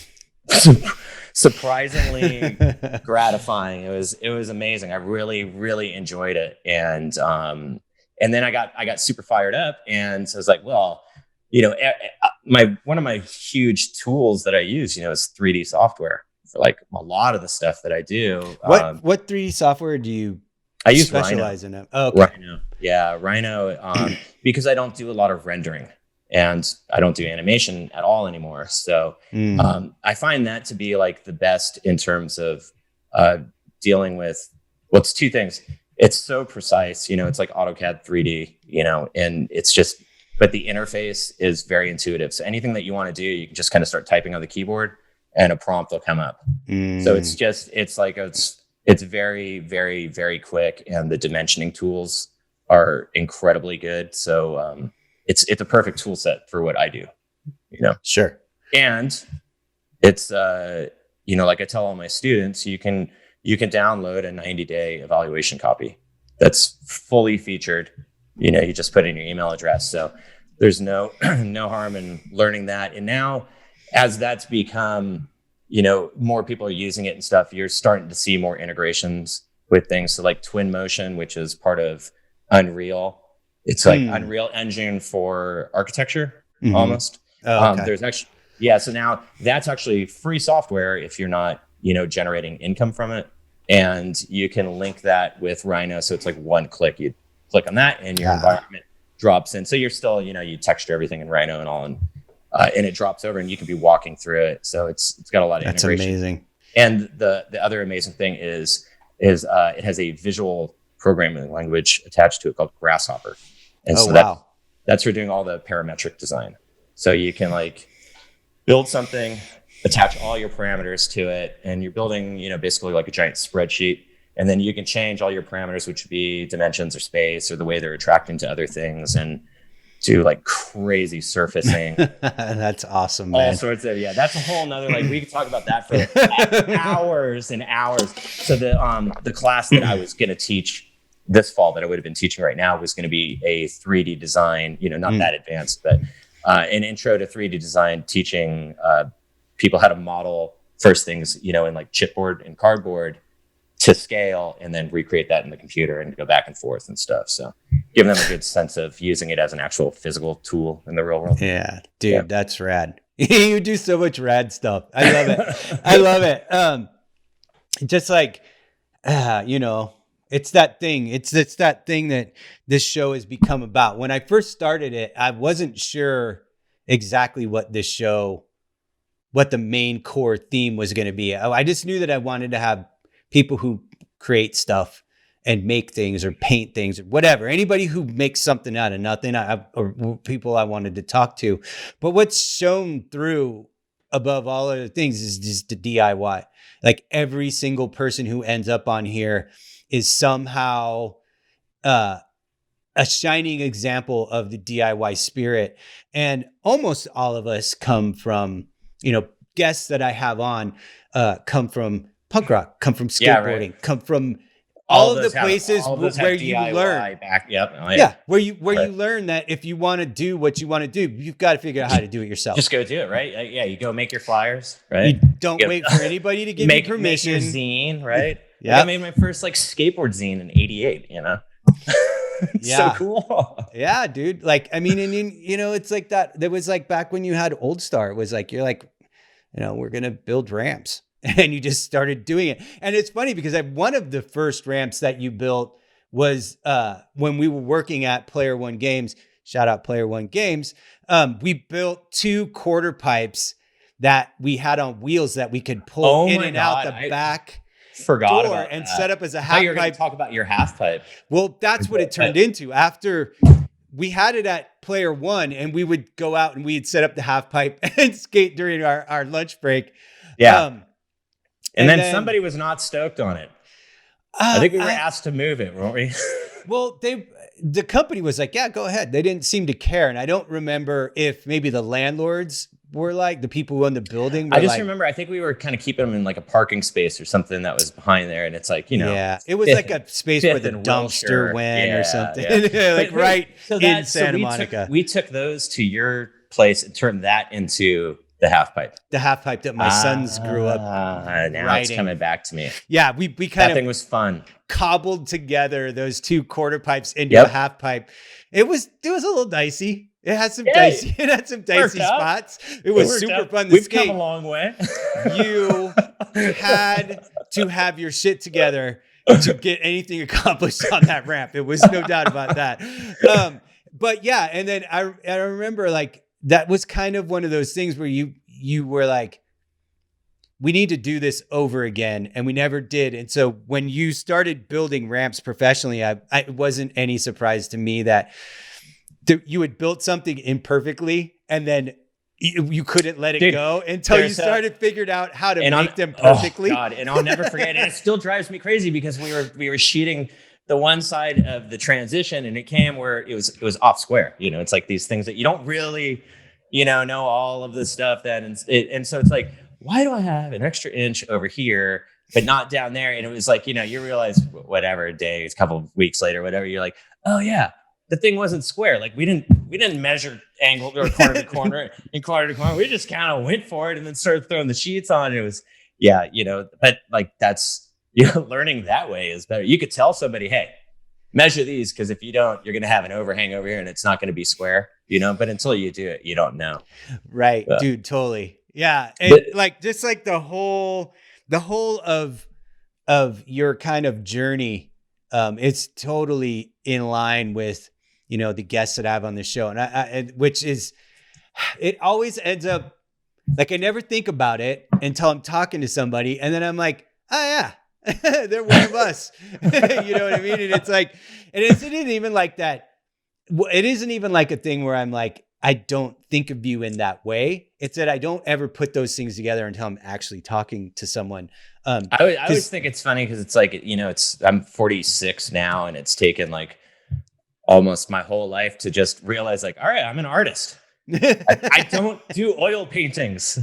gratifying. It was amazing. I really, really enjoyed it. And then I got super fired up, and so I was like, well, one of my huge tools that I use, is 3D software for like a lot of the stuff that I do. What 3D software do you specialize in? Oh, okay. Rhino. Yeah, Rhino. Because I don't do a lot of rendering, and I don't do animation at all anymore. So I find that to be like the best in terms of dealing with, it's two things. It's so precise, it's like AutoCAD 3D, and it's just, but the interface is very intuitive. So anything that you want to do, you can just kind of start typing on the keyboard and a prompt will come up. So it's very, very, very quick, and the dimensioning tools are incredibly good. So it's a perfect tool set for what I do, Sure. And it's like I tell all my students, you can download a 90-day evaluation copy that's fully featured. You just put in your email address. So there's no harm in learning that. And now, as that's become, more people are using it and stuff, you're starting to see more integrations with things. So like Twinmotion, which is part of Unreal. It's like Unreal Engine for architecture, almost. Oh, okay. There's actually, so now that's actually free software if you're not, generating income from it. And you can link that with Rhino. So it's like one click. You click on that and your environment drops in. So you're still, you texture everything in Rhino and all, and it drops over, and you can be walking through it. So it's got a lot of integration. That's amazing. And the other amazing thing is it has a visual programming language attached to it called Grasshopper. And that's for doing all the parametric design. So you can like build something, attach all your parameters to it, and you're building, basically like a giant spreadsheet. And then you can change all your parameters, which would be dimensions or space or the way they're attracting to other things, and do like crazy surfacing. That's awesome, man. All sorts of, that's a whole nother, like we could talk about that for hours and hours. So the class that I was going to teach this fall that I would have been teaching right now was going to be a 3D design, not that advanced, but an intro to 3D design, teaching people how to model first things, you know, in like chipboard and cardboard to scale, and then recreate that in the computer and go back and forth and stuff. So giving them a good sense of using it as an actual physical tool in the real world. Yeah, dude, that's rad. You do so much rad stuff. I love it. I love it. Just like, you know, it's that thing. It's that thing that this show has become about. When I first started it, I wasn't sure exactly what this show, what the main core theme was going to be. I just knew that I wanted to have people who create stuff and make things or paint things or whatever. Anybody who makes something out of nothing, or people I wanted to talk to. But what's shown through above all other things is just the DIY. Like every single person who ends up on here is somehow a shining example of the DIY spirit. And almost all of us come from, you know, guests that I have on come from punk rock, come from skateboarding, come from all of the places where you learn. Where you learn that if you want to do what you want to do, you've got to figure out how to do it yourself. Just go do it, right? Yeah, you go make your flyers, right? You don't wait for anybody to give you permission. Make your zine, right? Yeah, like I made my first like skateboard zine in '88. You know, so cool. Yeah, dude. Like, I mean, and you know, it's like that. There was like back when you had Old Star. It was like you're like, you know, we're gonna build ramps. And you just started doing it. And it's funny because one of the first ramps that you built was when we were working at Player One Games. Shout out Player One Games. We built 2 quarter pipes that we had on wheels that we could pull in and out the back door and set up as a half pipe. You were going to talk about your half pipe. Well, that's what it turned into. After we had it at Player One, and we would go out and we'd set up the half pipe and skate during our lunch break. Yeah. And then somebody was not stoked on it. I think we were asked to move it, weren't we? Well, the company was like, yeah, go ahead. They didn't seem to care. And I don't remember if maybe the landlords were like, the people who own the building. I just remember, I think we were kind of keeping them in like a parking space or something that was behind there. And it's like, you know. Yeah, it was like a space where the dumpster went or something. Yeah. Like in Santa Monica. We took those to your place and turned that into the half pipe. The half pipe that my sons grew up now riding. It's coming back to me. Yeah, we kind that of thing was fun. Cobbled together those 2 quarter pipes into a half pipe. It was a little dicey. It had some dicey spots. It was super fun to skate. We've come a long way. You had to have your shit together to get anything accomplished on that ramp. It was no doubt about that. But yeah, and then I remember like that was kind of one of those things where you were like, we need to do this over again. And we never did. And so when you started building ramps professionally, it wasn't any surprise to me that you had built something imperfectly and then you couldn't let it go until you started figured out how to make them perfectly. Oh God, and I'll never forget it. It still drives me crazy because we were sheeting the one side of the transition and it came where it was off square. You know, it's like these things that you don't really, you know all of this stuff then. And so it's like, why do I have an extra inch over here, but not down there? And it was like, you know, you realize whatever days, a couple of weeks later, whatever, you're like, oh yeah, the thing wasn't square. Like we didn't measure angle or corner to corner and corner to corner. We just kind of went for it and then started throwing the sheets on. It was, yeah, you know, but like that's, you know, learning that way is better. You could tell somebody, hey, measure these, because if you don't, you're going to have an overhang over here and it's not going to be square, you know, but until you do it, you don't know. Right. Dude, totally. Yeah. And like, just like the whole of your kind of journey, it's totally in line with, you know, the guests that I have on the show. And which is, it always ends up like, I never think about it until I'm talking to somebody. And then I'm like, oh yeah, they're one of us. You know what I mean? And it's like, and it isn't even like that. It isn't even like a thing where I'm like, I don't think of you in that way. It's that I don't ever put those things together until I'm actually talking to someone. I always think it's funny because it's like, you know, I'm 46 now and it's taken like almost my whole life to just realize like, all right, I'm an artist. I don't do oil paintings.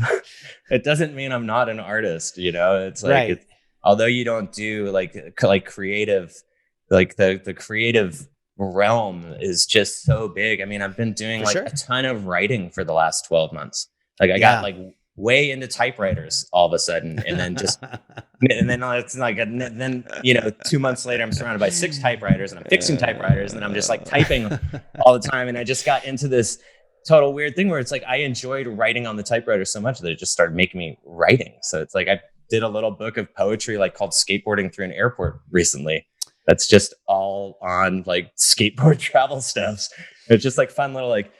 It doesn't mean I'm not an artist. You know, it's like, although you don't do like creative, like the creative realm is just so big. I mean, I've been doing For like sure. a ton of writing for the last 12 months. Like I Yeah. got like way into typewriters all of a sudden, and then it's like, then 2 months later, I'm surrounded by 6 typewriters, and I'm fixing typewriters, and then I'm just like typing all the time. And I just got into this total weird thing where it's like I enjoyed writing on the typewriter so much that it just started making me writing. So it's like I did a little book of poetry like called Skateboarding Through an Airport recently. That's just all on like skateboard travel stuff. It's just like fun little like,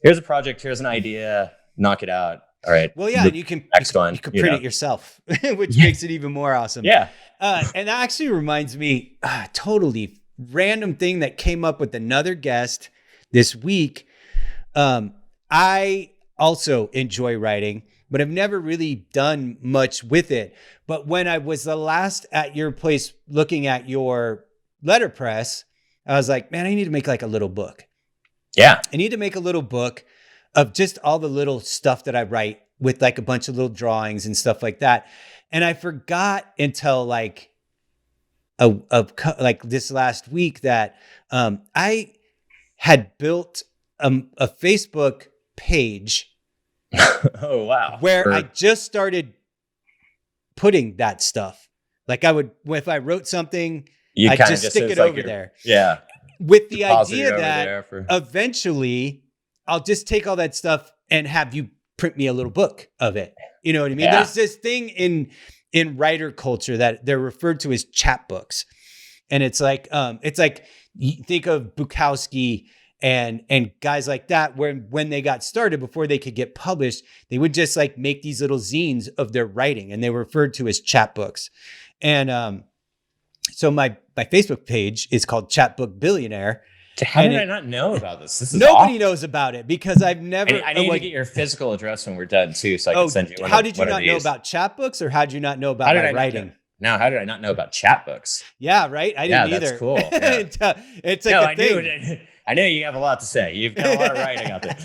here's a project, here's an idea, knock it out. All right. Well, yeah, you can print it yourself, which makes it even more awesome. Yeah. And that actually reminds me, totally random thing that came up with another guest this week. I also enjoy writing, but I've never really done much with it. But when I was the last at your place looking at your letterpress, I was like, man, I need to make like a little book. Yeah. I need to make a little book of just all the little stuff that I write with like a bunch of little drawings and stuff like that. And I forgot until like like this last week that I had built a Facebook page. Oh, wow. Where I just started putting that stuff. Like I would, if I wrote something, I'd just stick it over there. Yeah. With the idea that eventually I'll just take all that stuff and have you print me a little book of it. You know what I mean? Yeah. There's this thing in writer culture that they're referred to as chapbooks. And it's like you think of Bukowski and guys like that, where when they got started, before they could get published, they would just like make these little zines of their writing, and they were referred to as chapbooks. And so my Facebook page is called Chapbook Billionaire. How did I not know about this? This is nobody awesome. knows about it because I've never. I need to get your physical address when we're done too, so I can send you one. How did you not know about chapbooks, or how did you not know about my writing? Now, how did I not know about chapbooks? Yeah, right. I didn't either. That's cool. Yeah. It's like a thing. I know you have a lot to say. You've got a lot of writing out there.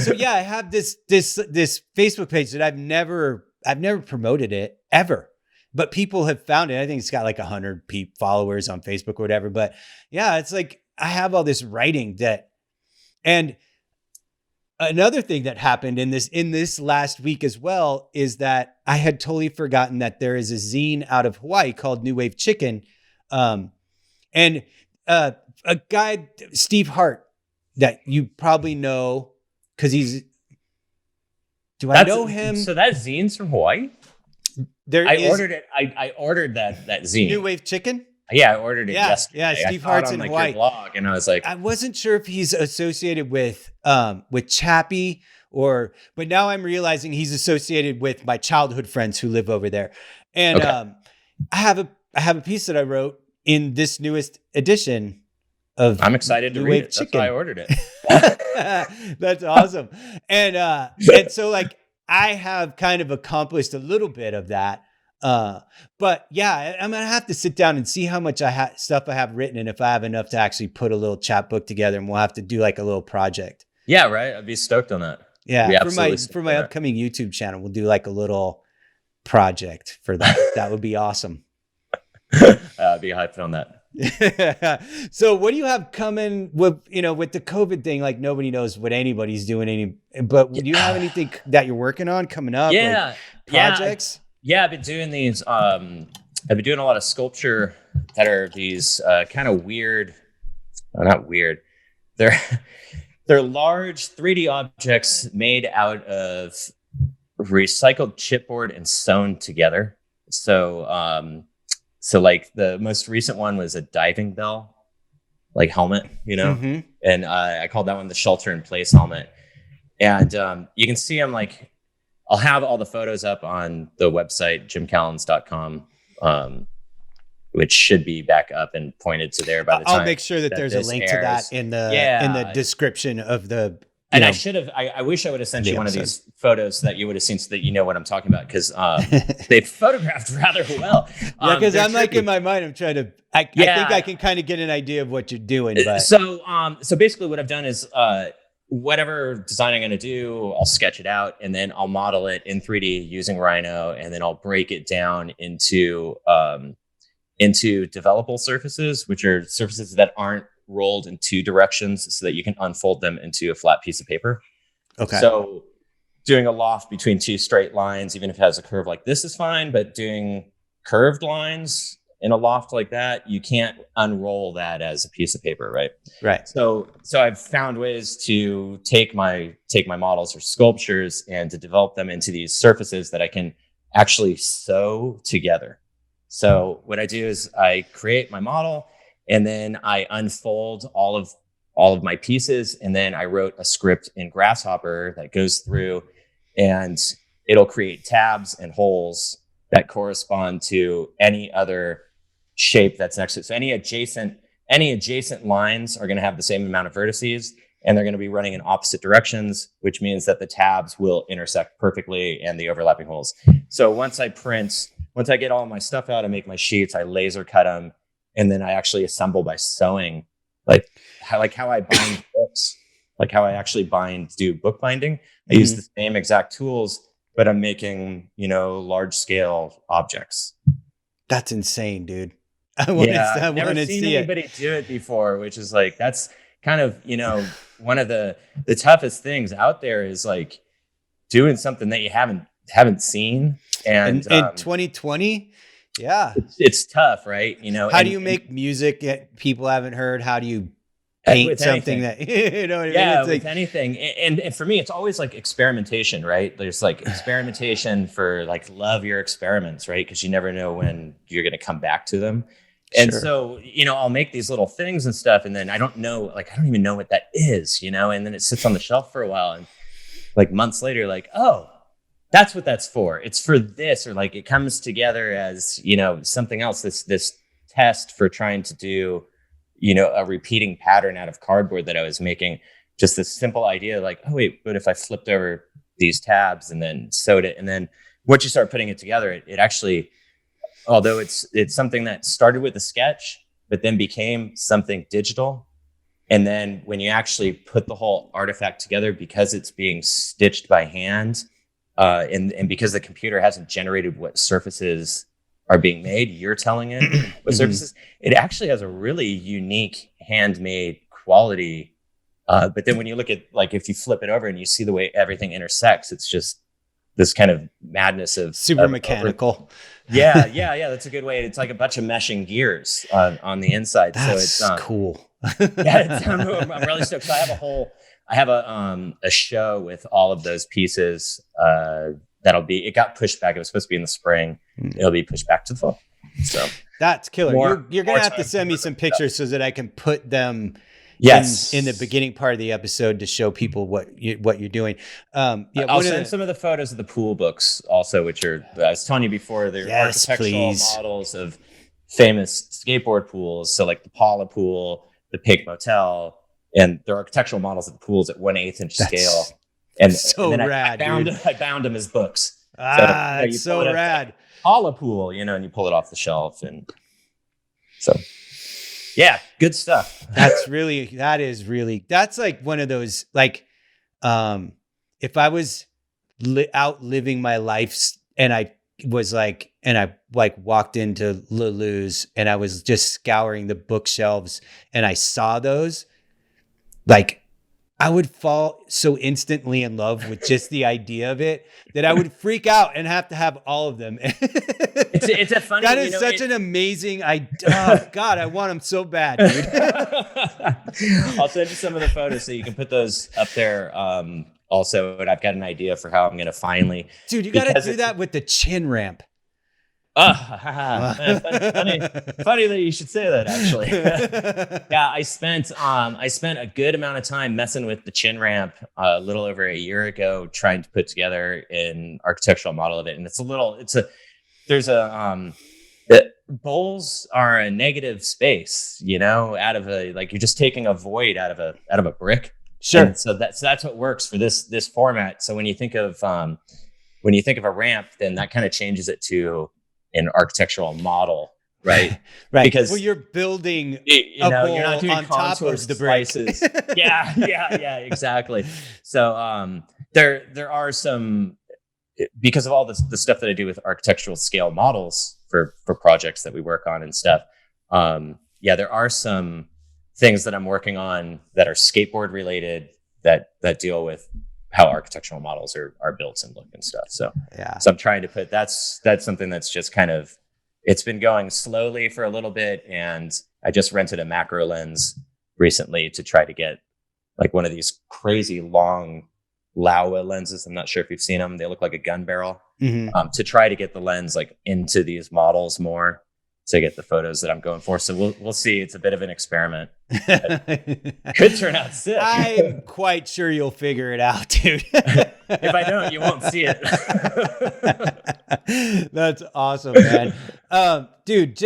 So yeah, I have this Facebook page that I've never promoted it ever. But people have found it. I think it's got like 100 followers on Facebook or whatever. But yeah, it's like I have all this writing and another thing that happened in this last week as well is that I had totally forgotten that there is a zine out of Hawaii called New Wave Chicken. And a guy, Steve Hart, that you probably know because I know him? So that zine's from Hawaii? Ordered it. I ordered that zine. New Wave Chicken? Yeah, I ordered it yesterday. Yeah, Steve Hart's in Hawaii. Your blog, and I was like, I wasn't sure if he's associated with Chappie but now I'm realizing he's associated with my childhood friends who live over there. And I have a piece that I wrote in this newest edition of I'm excited to read it. Chicken. That's why I ordered it. That's awesome. And so like I have kind of accomplished a little bit of that. But yeah, I'm going to have to sit down and see how much stuff I have written and if I have enough to actually put a little chapbook together, and we'll have to do like a little project. Yeah, right. I'd be stoked on that. Yeah, for my upcoming YouTube channel, we'll do like a little project for that. That would be awesome. I'd be hyped on that. So what do you have coming with the COVID thing? Like nobody knows what anybody's doing but do you have anything that you're working on coming up? Yeah. Like projects? Yeah, I've been doing these. I've been doing a lot of sculpture that are these kind of weird. Well, not weird. They're large 3D objects made out of recycled chipboard and sewn together. So like the most recent one was a diving bell, like helmet, Mm-hmm. and I called that one the shelter in place helmet. And you can see them like. I'll have all the photos up on the website, jimcallans.com, which should be back up and pointed to there by the time. I'll make sure that there's a link to that in the description of the. And I should have. I wish I would have sent you one of these photos that you would have seen, so that you know what I'm talking about, because they photographed rather well. Yeah, because I'm like in my mind, I'm trying to. I think I can kind of get an idea of what you're doing. But so basically, what I've done is. Whatever design I'm going to do, I'll sketch it out, and then I'll model it in 3D using Rhino, and then I'll break it down into into developable surfaces, which are surfaces that aren't rolled in two directions so that you can unfold them into a flat piece of paper. Okay. So doing a loft between two straight lines, even if it has a curve like this, is fine, but doing curved lines in a loft like that, you can't unroll that as a piece of paper, right? Right. So I've found ways to take my models or sculptures and to develop them into these surfaces that I can actually sew together. So what I do is I create my model, and then I unfold all of my pieces, and then I wrote a script in Grasshopper that goes through, and it'll create tabs and holes that correspond to any other shape that's next to it. So any adjacent lines are going to have the same amount of vertices, and they're going to be running in opposite directions, which means that the tabs will intersect perfectly and the overlapping holes. So once I get all my stuff out, I make my sheets, I laser cut them, and then I actually assemble by sewing, like how I bind books, like how I actually do book binding. I use the same exact tools, but I'm making, large scale objects. That's insane, dude. I want I've never to seen see anybody do it before, which is like, that's kind of, one of the toughest things out there is like doing something that you haven't seen. And in 2020, yeah, it's tough, right? How do you make music that people haven't heard? How do you paint something that, you know what I mean? Yeah, it's with anything. And for me, it's always like experimentation, right? There's like experimentation for like, love your experiments, right? Because you never know when you're going to come back to them. And so, I'll make these little things and stuff, and then I don't even know what that is, and then it sits on the shelf for a while, and like months later, like, oh, that's what that's for. It's for this, or like it comes together as, something else, this test for trying to do, a repeating pattern out of cardboard that I was making. Just this simple idea, like, oh wait, but if I flipped over these tabs and then sewed it, and then once you start putting it together, it actually, although it's something that started with a sketch, but then became something digital. And then when you actually put the whole artifact together, because it's being stitched by hand, and because the computer hasn't generated what surfaces are being made, you're telling it what surfaces, it actually has a really unique handmade quality. But then when you look at, like, if you flip it over and you see the way everything intersects, it's just this kind of madness of super mechanical. Yeah. That's a good way. It's like a bunch of meshing gears on the inside. That's so it's cool. I'm really stoked. So I have a show with all of those pieces. It got pushed back. It was supposed to be in the spring. It'll be pushed back to the fall. So that's killer. You're gonna have to send me some pictures so that I can put them. Yes, in the beginning part of the episode to show people what you're doing. I'll send some of the photos of the pool books also, which are, I was telling you before, they're architectural models of famous skateboard pools. So like the Paula pool, the Pig Motel, and they're architectural models of the pools at 1/8 inch scale. And so and then rad. I bound them as books. That's so rad. Paula pool, and you pull it off the shelf, and so. Yeah, good stuff. That's like one of those, like, if I was out living my life and I walked into Lulu's and I was just scouring the bookshelves and I saw those, like, I would fall so instantly in love with just the idea of it that I would freak out and have to have all of them. It's a funny. That is such an amazing idea. Oh, God, I want them so bad, dude. I'll send you some of the photos so you can put those up there. Also, and I've got an idea for how I'm going to finally. Dude, you got to do that with the chin ramp. Funny that you should say that, actually. Yeah, I spent a good amount of time messing with the chin ramp a little over a year ago, trying to put together an architectural model of it. And the bowls are a negative space, out of you're just taking a void out of a brick. Sure. And so that's what works for this format. So when you think of a ramp, then that kind of changes it to an architectural model, right? Right. Because you're building you're not doing on top of the slices. Yeah, exactly. So there are some, because of all the stuff that I do with architectural scale models for projects that we work on and stuff. There are some things that I'm working on that are skateboard related that deal with how architectural models are built and look and stuff. So I'm trying to put that's something that's just kind of, it's been going slowly for a little bit, and I just rented a macro lens recently to try to get like one of these crazy long Laowa lenses. I'm not sure if you've seen them. They look like a gun barrel. To try to get the lens like into these models more to get the photos that I'm going for. So we'll see. It's a bit of an experiment. Could turn out sick. I'm quite sure you'll figure it out, dude. If I don't, you won't see it. That's awesome, man. Dude,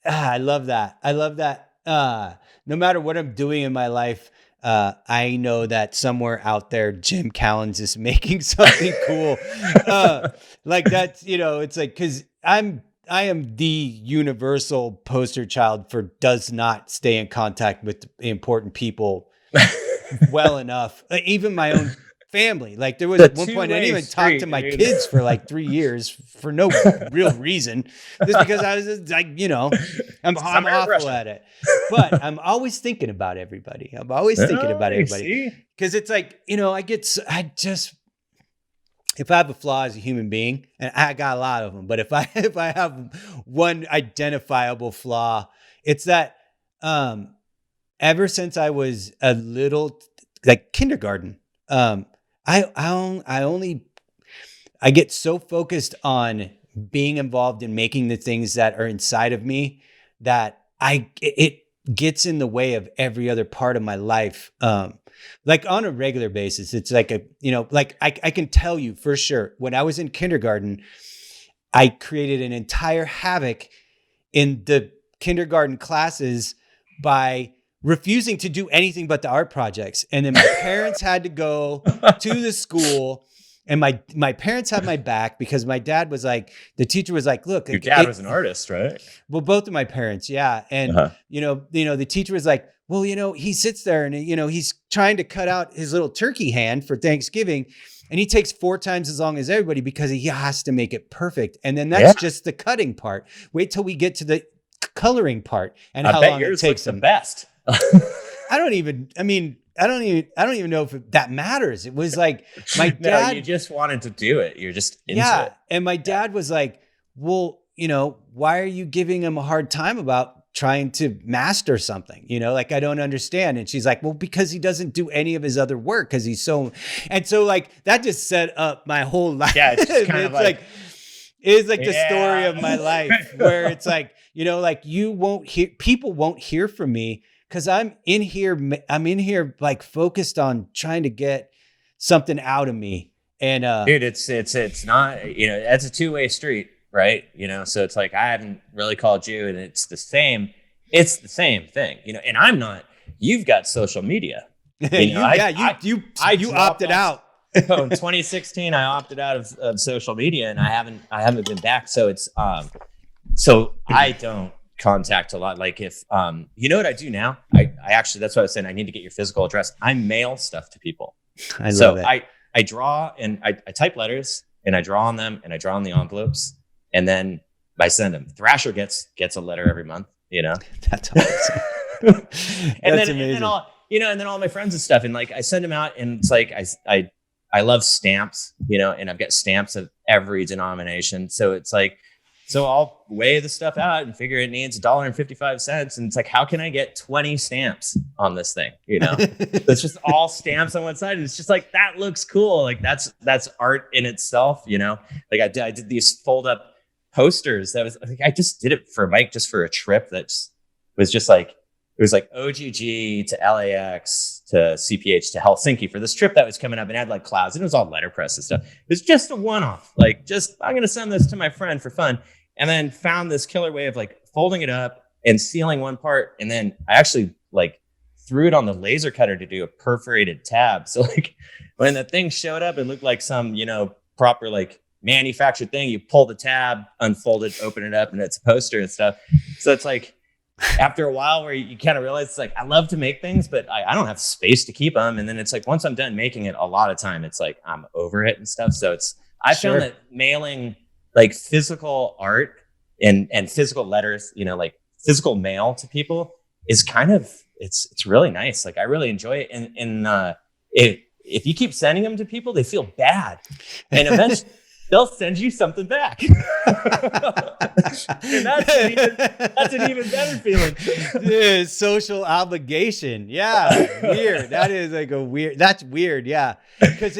I love that. I love that. No matter what I'm doing in my life, I know that somewhere out there, Jim Callans is making something cool. Like that's, it's like, cause I am the universal poster child for does not stay in contact with important people well enough. Like, even my own family. Like there was at one point I didn't even talk to my kids for like 3 years for no real reason. Just because I was just like, I'm awful at it. But I'm always thinking about everybody. Because it's like, if I have a flaw as a human being, and I got a lot of them, but if I have one identifiable flaw, it's that ever since I was a little, like kindergarten, I get so focused on being involved in making the things that are inside of me that it gets in the way of every other part of my life. Like on a regular basis, it's like I can tell you for sure, when I was in kindergarten, I created an entire havoc in the kindergarten classes by refusing to do anything but the art projects. And then my parents had to go to the school, and my parents had my back because my dad was like, the teacher was like, look, your dad was an artist, right? Well, both of my parents. Yeah. And, the teacher was like, well, he sits there and, he's trying to cut out his little turkey hand for Thanksgiving, and he takes 4 times as long as everybody because he has to make it perfect. And then that's just the cutting part. Wait till we get to the coloring part and how long it takes them. The best. I don't even know if that matters. It was like my dad. No, you just wanted to do it. You're just into it. And my dad was like, well, why are you giving him a hard time about trying to master something? Like, I don't understand. And she's like, well, because he doesn't do any of his other work because he's so, and so like that just set up my whole life. Yeah, it's just kind of like it's like the story of my life where it's like, like people won't hear from me because I'm in here like focused on trying to get something out of me. And dude, it's not, it's a two-way street, right? So it's like, I haven't really called you, and it's the same thing, and I'm not. You've got social media. You opted out. So in 2016, I opted out of social media, and I haven't been back. So it's so I don't contact a lot. Like if what I do now, I actually, that's what I was saying, I need to get your physical address. I mail stuff to people. I love it. I draw and I type letters, and I draw on them, and I draw on the envelopes, and then I send them. Thrasher gets a letter every month. That's awesome. That's amazing. And then all my friends and stuff, and like I send them out, and it's like I love stamps, and I've got stamps of every denomination. So it's like, so I'll weigh the stuff out and figure it needs $1.55. And it's like, how can I get 20 stamps on this thing? It's just all stamps on one side. And it's just like, that looks cool. Like that's art in itself, like I did these fold up posters. That was, I just did it for Mike, just for a trip. That was just like, it was like OGG to LAX to CPH to Helsinki for this trip that was coming up, and had like clouds, and it was all letterpress and stuff. It was just a one-off. Like, I'm going to send this to my friend for fun. And then found this killer way of like folding it up and sealing one part. And then I actually like threw it on the laser cutter to do a perforated tab. So like when the thing showed up, it looked like some, proper like manufactured thing. You pull the tab, unfold it, open it up, and it's a poster and stuff. So it's like, after a while where you kind of realize it's like, I love to make things, but I don't have space to keep them. And then it's like, once I'm done making it, a lot of time it's like, I'm over it and stuff. So I found that mailing like physical art and physical letters, you know, like physical mail to people is kind of, it's really nice. Like I really enjoy it. And if you keep sending them to people, they feel bad, and eventually they'll send you something back. And that's an even better feeling. Dude, social obligation. Yeah. Weird. That is like that's weird. Yeah. Cause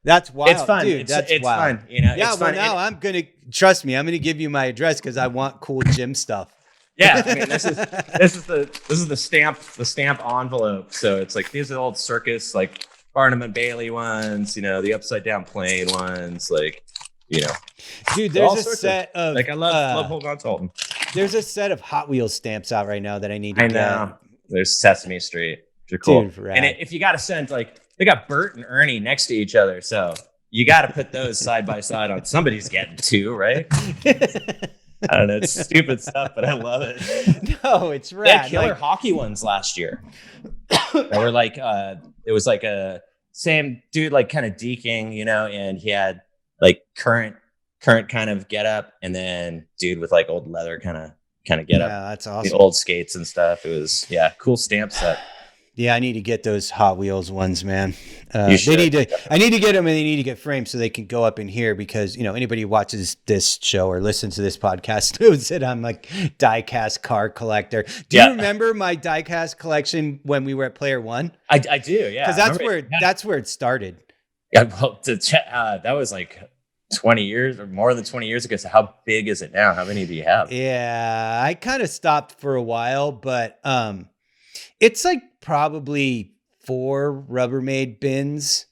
that's wild. It's fun. Dude, it's wild. fun. You know, yeah. it's Well, fun. now I'm going to trust me. I'm going to give you my address cause I want cool gym stuff. Yeah. I mean, this is the stamp envelope. So it's like, these are the old circus, like Barnum and Bailey ones, you know, the upside down plane ones, like, you know, dude, there's a set of like, I love holding on to Horton. There's a set of Hot Wheels stamps out right now that I need to get. Know. There's Sesame Street. They're cool. Dude, and if you got to send, like, they got Bert and Ernie next to each other. So you got to put those side by side on. Somebody's getting two, right? I don't know. It's stupid stuff, but I love it. No, it's rad. They had killer hockey ones last year. They were like, it was like a same dude, like kind of deking, you know, and he had like current kind of get up, and then dude with like old leather kind of get up. Yeah, that's awesome. The old skates and stuff. It was cool stamp set. Yeah, I need to get those Hot Wheels ones, man. You should. I need to get them, and they need to get framed so they can go up in here, because, you know, anybody who watches this show or listens to this podcast knows that I'm like die-cast car collector. Do you remember my die-cast collection when we were at Player One? I do, yeah. Because that's where it started. Yeah, well, that was like 20 years or more than 20 years ago. So how big is it now? How many do you have? Yeah, I kind of stopped for a while, but it's like probably 4 Rubbermaid bins,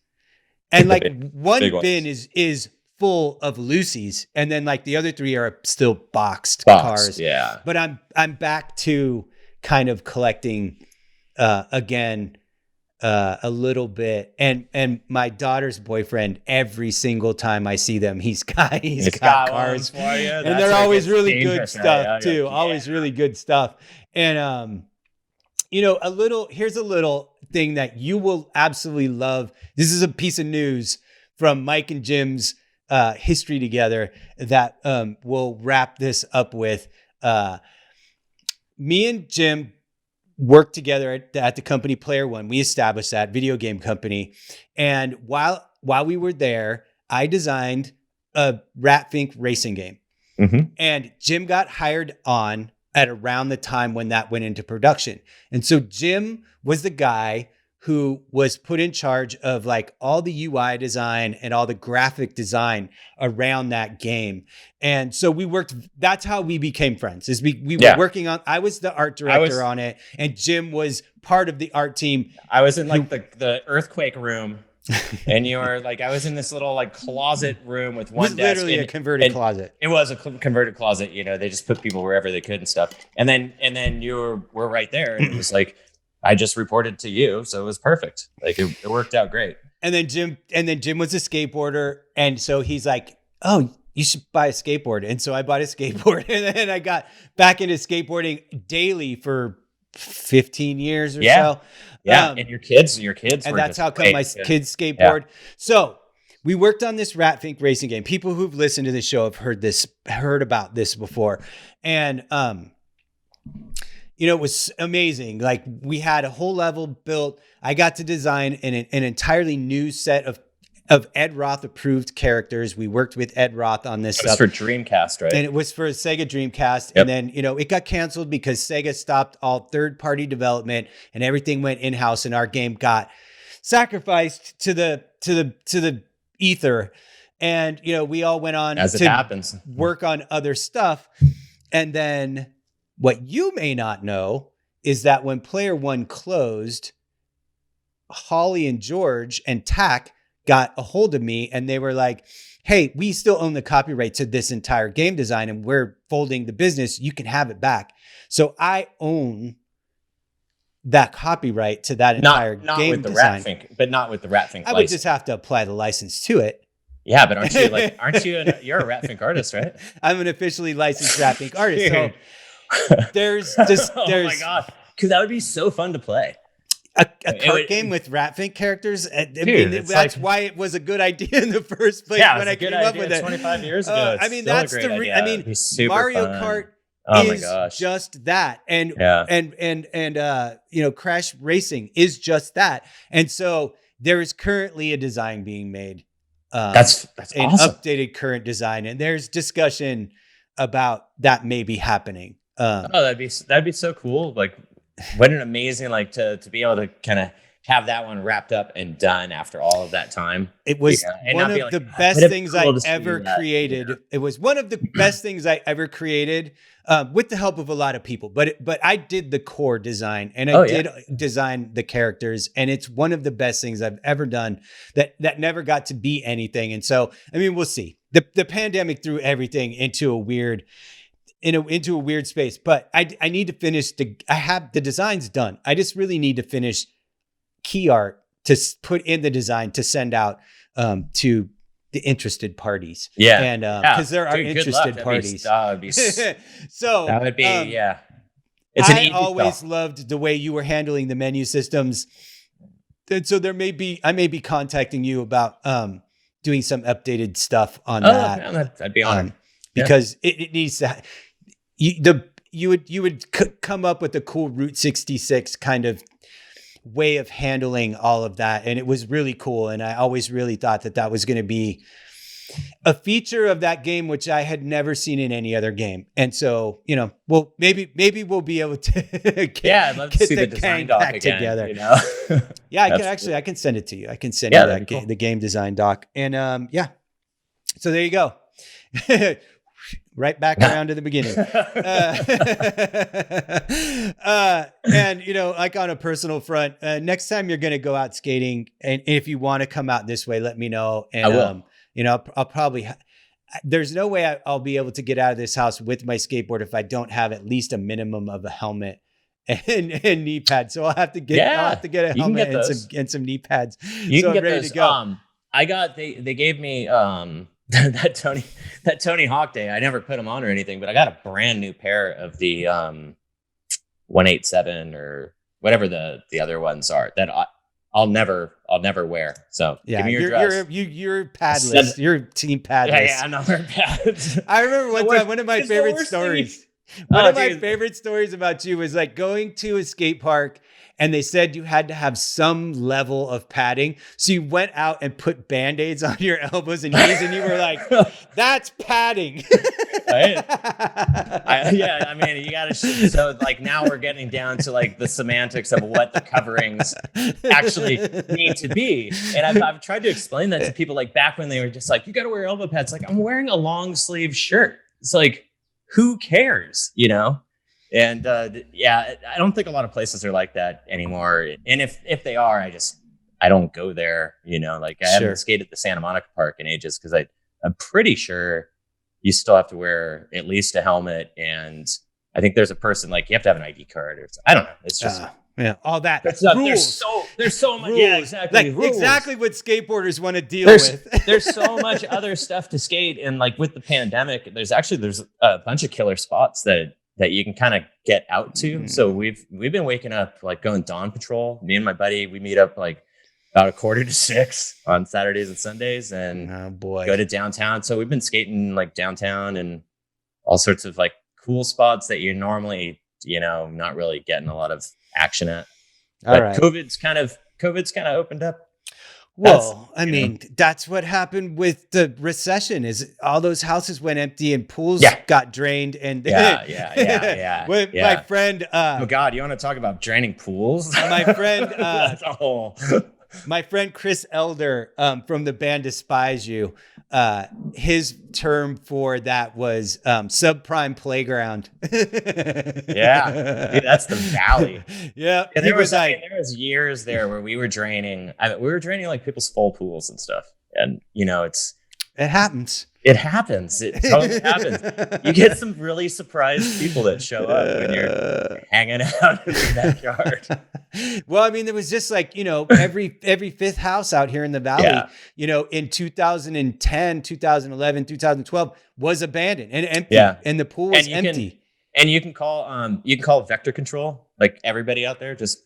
and like one bin is full of loosies, and then like the other 3 are still boxed cars. Yeah, but I'm back to kind of collecting again a little bit, and my daughter's boyfriend, every single time I see them, he's got cars for you, and they're always really good stuff too. Yeah. Always really good stuff, and you know, here's a little thing that you will absolutely love. This is a piece of news from Mike and Jim's history together that we'll wrap this up with. Me and Jim worked together at the company Player One. We established that video game company. And while we were there, I designed a Ratfink racing game. Mm-hmm. And Jim got hired on at around the time when that went into production. And so Jim was the guy who was put in charge of like all the UI design and all the graphic design around that game. And so we worked, that's how we became friends, is we were working on, I was the art director on it, and Jim was part of the art team. I was in like the earthquake room. And you were like, I was in this little like closet room with one desk. Literally a converted closet. It was a converted closet. You know, they just put people wherever they could and stuff. And then you were right there, and it was like, I just reported to you, so it was perfect. Like it worked out great. And then Jim was a skateboarder, and so he's like, "Oh, you should buy a skateboard." And so I bought a skateboard, and then I got back into skateboarding daily for 15 years or so. Yeah, and your kids and that's how come my kids skateboard. Yeah. So we worked on this Ratfink racing game. People who've listened to this show have heard about this before. And, you know, it was amazing. Like, we had a whole level built. I got to design an entirely new set of Ed Roth approved characters. We worked with Ed Roth on this stuff. It was for Dreamcast, right? And it was for Sega Dreamcast. Yep. And then, you know, it got canceled because Sega stopped all third-party development and everything went in-house, and our game got sacrificed to the ether. And, you know, we all went on to work on other stuff. And then what you may not know is that when Player One closed, Holly and George and Tack got a hold of me, and they were like, "Hey, we still own the copyright to this entire game design, and we're folding the business. You can have it back." So I own that copyright to that entire game design. But not with the Ratfink. I would just have to apply the license to it. Yeah, but you're a Ratfink artist, right? I'm an officially licensed Ratfink artist. So there's oh my God, because that would be so fun to play. A cart game with Ratfink characters. That's like, why it was a good idea in the first place. Yeah, when I came up with it 25 years ago. I mean, that's the. Mario Kart is just that, and Crash Racing is just that, and so there is currently a design being made. That's an awesome. Updated current design, and there's discussion about that maybe happening. That'd be so cool. Like, what an amazing to be able to kind of have that one wrapped up and done after all of that time. It was one of the best things I ever created. It was one of the best things I ever created, with the help of a lot of people. But I did the core design, and I did design the characters, and it's one of the best things I've ever done that never got to be anything. And so, I mean, we'll see. The pandemic threw everything into a weird space, but I need to finish I have the designs done. I just really need to finish key art to put in the design to send out to the interested parties. Yeah. And because there are interested parties. That would be so that would be I always loved the way you were handling the menu systems. And so I may be contacting you about doing some updated stuff on that. Man, I'd be honored. Because it needs to you would come up with a cool Route 66 kind of way of handling all of that, and it was really cool, and I always really thought that was going to be a feature of that game which I had never seen in any other game. And so, well, maybe we'll be able to I'd love to see the design doc again, together. I can send it to you. I can send you the game design doc, and so there you go. Right back around to the beginning. And, like on a personal front, next time you're going to go out skating, and if you want to come out this way, let me know. And, I will. I'll probably, there's no way I'll be able to get out of this house with my skateboard if I don't have at least a minimum of a helmet and knee pads. So I'll have to get a helmet and some knee pads. I'm ready those. To go. They gave me, that Tony Hawk Day. I never put them on or anything, but I got a brand new pair of the 187 or whatever the other ones are that I'll never wear. So give me your address. You're padless. You're team padless. Yeah, I'm not wearing pads. I remember one of my favorite stories. One of my favorite stories about you was like going to a skate park, and they said you had to have some level of padding. So you went out and put Band-Aids on your elbows and knees, and you were like, that's padding. Right? I mean, you got to. So like now we're getting down to like the semantics of what the coverings actually need to be. And I've tried to explain that to people like back when they were just like, you got to wear elbow pads. Like, I'm wearing a long sleeve shirt. It's like, who cares, And I don't think a lot of places are like that anymore. And if they are, I don't go there. Like I haven't skated at the Santa Monica Park in ages because I'm pretty sure you still have to wear at least a helmet, and I think there's a person like you have to have an ID card or something. I don't know. It's just all that. Rules. There's so much. Rules. Yeah, exactly. Like exactly what skateboarders want to deal with. There's so much other stuff to skate, and like with the pandemic, there's a bunch of killer spots that you can kind of get out to. Mm-hmm. So we've been waking up like going dawn patrol. Me and my buddy, we meet up like about 5:45 on Saturdays and Sundays, and go to downtown. So we've been skating like downtown and all sorts of like cool spots that you're normally not really getting a lot of action at. But right. COVID's kind of opened up. Well, I mean, that's what happened with the recession is all those houses went empty and pools got drained. And my friend, oh God, you want to talk about draining pools? My friend, that's a whole. My friend Chris Elder from the band Despise You, his term for that was subprime playground. Yeah, dude, that's the valley. Yeah, and there was years there where we were draining. We were draining like people's full pools and stuff, and it happens. It happens. It totally happens. You get some really surprised people that show up when you're hanging out in the backyard. Well, I mean, there was just like, every fifth house out here in the valley, in 2010, 2011, 2012 was abandoned and empty. Yeah. And the pool was empty. And you can call vector control, like everybody out there, just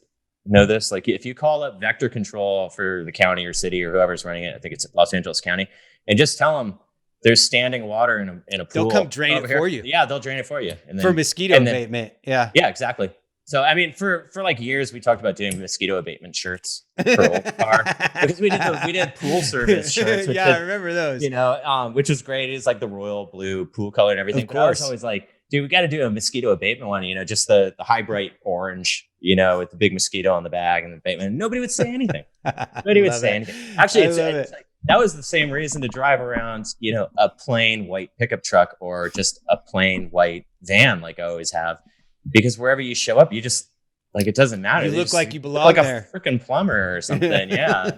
know this. Like if you call up vector control for the county or city or whoever's running it, I think it's Los Angeles County, and just tell them there's standing water in a pool. They'll come drain it for you. Yeah, they'll drain it for you. And then, for mosquito abatement. Yeah. Yeah, exactly. So, I mean, for like years, we talked about doing mosquito abatement shirts for old car because we did pool service shirts. Yeah, I remember those. You know, which was great. It's like the royal blue pool color and everything. Of But I was course. always like, dude, we got to do a mosquito abatement one. You know, just the high bright orange. You know, with the big mosquito on the bag and the abatement. Nobody would say anything. Nobody would say anything. Actually, it's like, that was the same reason to drive around. You know, a plain white pickup truck or just a plain white van, like I always have. Because wherever you show up, you just like it doesn't matter. You look like you belong like there. a freaking plumber or something. Yeah,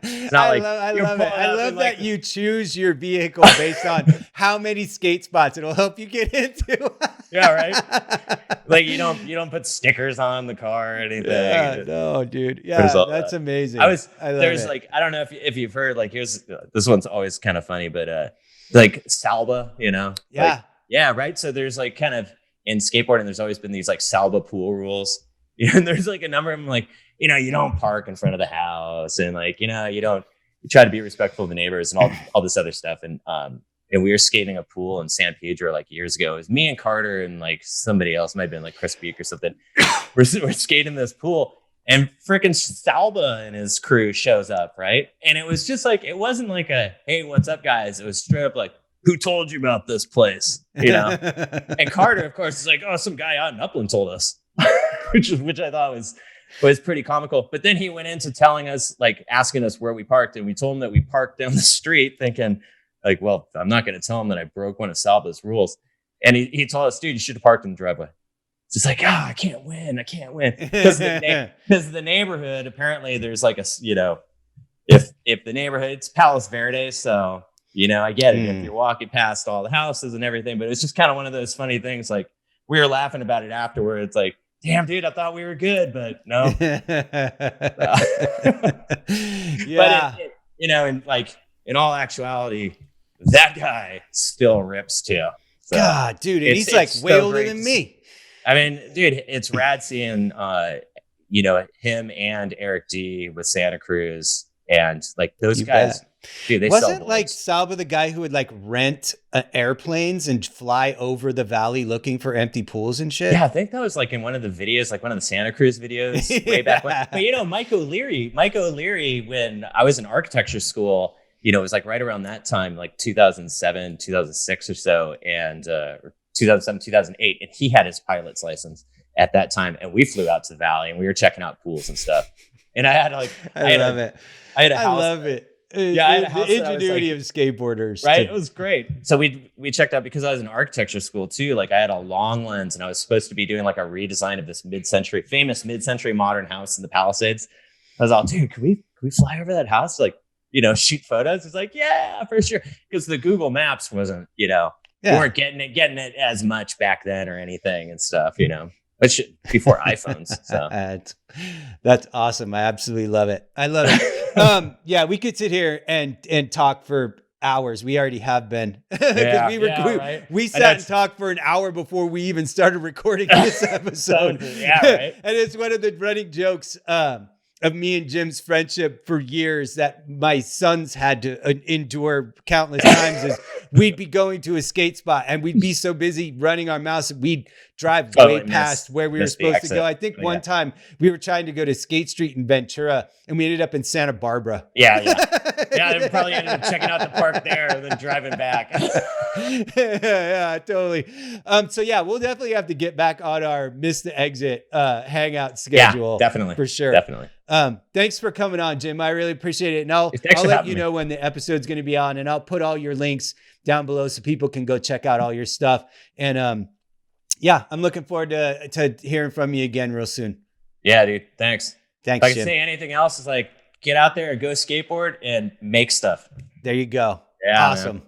it's not I like love it. I love that you choose your vehicle based on how many skate spots it'll help you get into. Yeah, right. Like you don't put stickers on the car or anything. Yeah, no, dude. Yeah, that's amazing. I love there's it. like I don't know if you've heard like here's this one's always kind of funny, but like Salba, you know. Yeah. Like, yeah, right. So there's like kind of in skateboarding, there's always been these like Salba pool rules. And there's like a number of them, like, you know, you don't park in front of the house and like, you know, you try to be respectful of the neighbors and all this other stuff. And we were skating a pool in San Pedro like years ago. It was me and Carter and like somebody else, might have been like Chris Beek or something. We're skating this pool and freaking Salba and his crew shows up. Right. And it was just like, it wasn't like a, hey, what's up guys? It was straight up like, who told you about this place? You know? And Carter, of course, is like, oh, some guy out in Upland told us. which I thought was pretty comical. But then he went into telling us, like asking us where we parked, and we told him that we parked down the street, thinking like, well, I'm not going to tell him that I broke one of Salba's rules. And he told us, dude, you should have parked in the driveway. It's just like, I can't win because the neighborhood apparently there's like a, you know, if the neighborhood, it's Palos Verdes, so you know I get it if you're walking past all the houses and everything, but it's just kind of one of those funny things. Like we were laughing about it afterwards, like, damn, dude, I thought we were good, but no. Yeah. But you know, in all actuality, that guy still rips too. So God, dude, and he's like way older than me. I mean, dude, it's rad seeing, you know, him and Eric D with Santa Cruz and like those guys. Bet. Dude, they wasn't like Salba the guy who would like rent airplanes and fly over the valley looking for empty pools and shit? Yeah, I think that was like in one of the videos, like one of the Santa Cruz videos way back when. But you know, Mike O'Leary, when I was in architecture school, you know, it was like right around that time, like 2007, 2006 or so, and 2007, 2008, and he had his pilot's license at that time, and we flew out to the valley and we were checking out pools and stuff. And I had like, I love it. I had a house. I love it. Yeah, I had a house the ingenuity of skateboarders, right? It was great. So we checked out because I was in architecture school too. Like I had a long lens, and I was supposed to be doing like a redesign of this famous mid-century modern house in the Palisades. I was all, dude, can we fly over that house? Like, you know, shoot photos. It's like, yeah, for sure. Because the Google Maps wasn't, you know, we weren't getting it as much back then or anything and stuff, you know. But before iPhones. So that's awesome. I absolutely love it. I love it. Yeah, we could sit here and talk for hours. We already have been. We sat and talked for an hour before we even started recording this episode. Yeah, right. And it's one of the running jokes of me and Jim's friendship for years that my sons had to endure countless times is we'd be going to a skate spot and we'd be so busy running our mouths that we'd drive way past where we were supposed to go. I think one time we were trying to go to Skate Street in Ventura and we ended up in Santa Barbara. Yeah. Yeah, we probably ended up checking out the park there and then driving back. Yeah, totally. So yeah, we'll definitely have to get back on our Miss the Exit hangout schedule. Yeah, definitely. For sure. Definitely. Thanks for coming on, Jim. I really appreciate it. And I'll let you know when the episode's going to be on, and I'll put all your links down below so people can go check out all your stuff. And yeah, I'm looking forward to hearing from you again real soon. Yeah, dude. Thanks. Thanks, If I can say anything else, is like get out there and go skateboard and make stuff. There you go. Yeah, awesome. Man.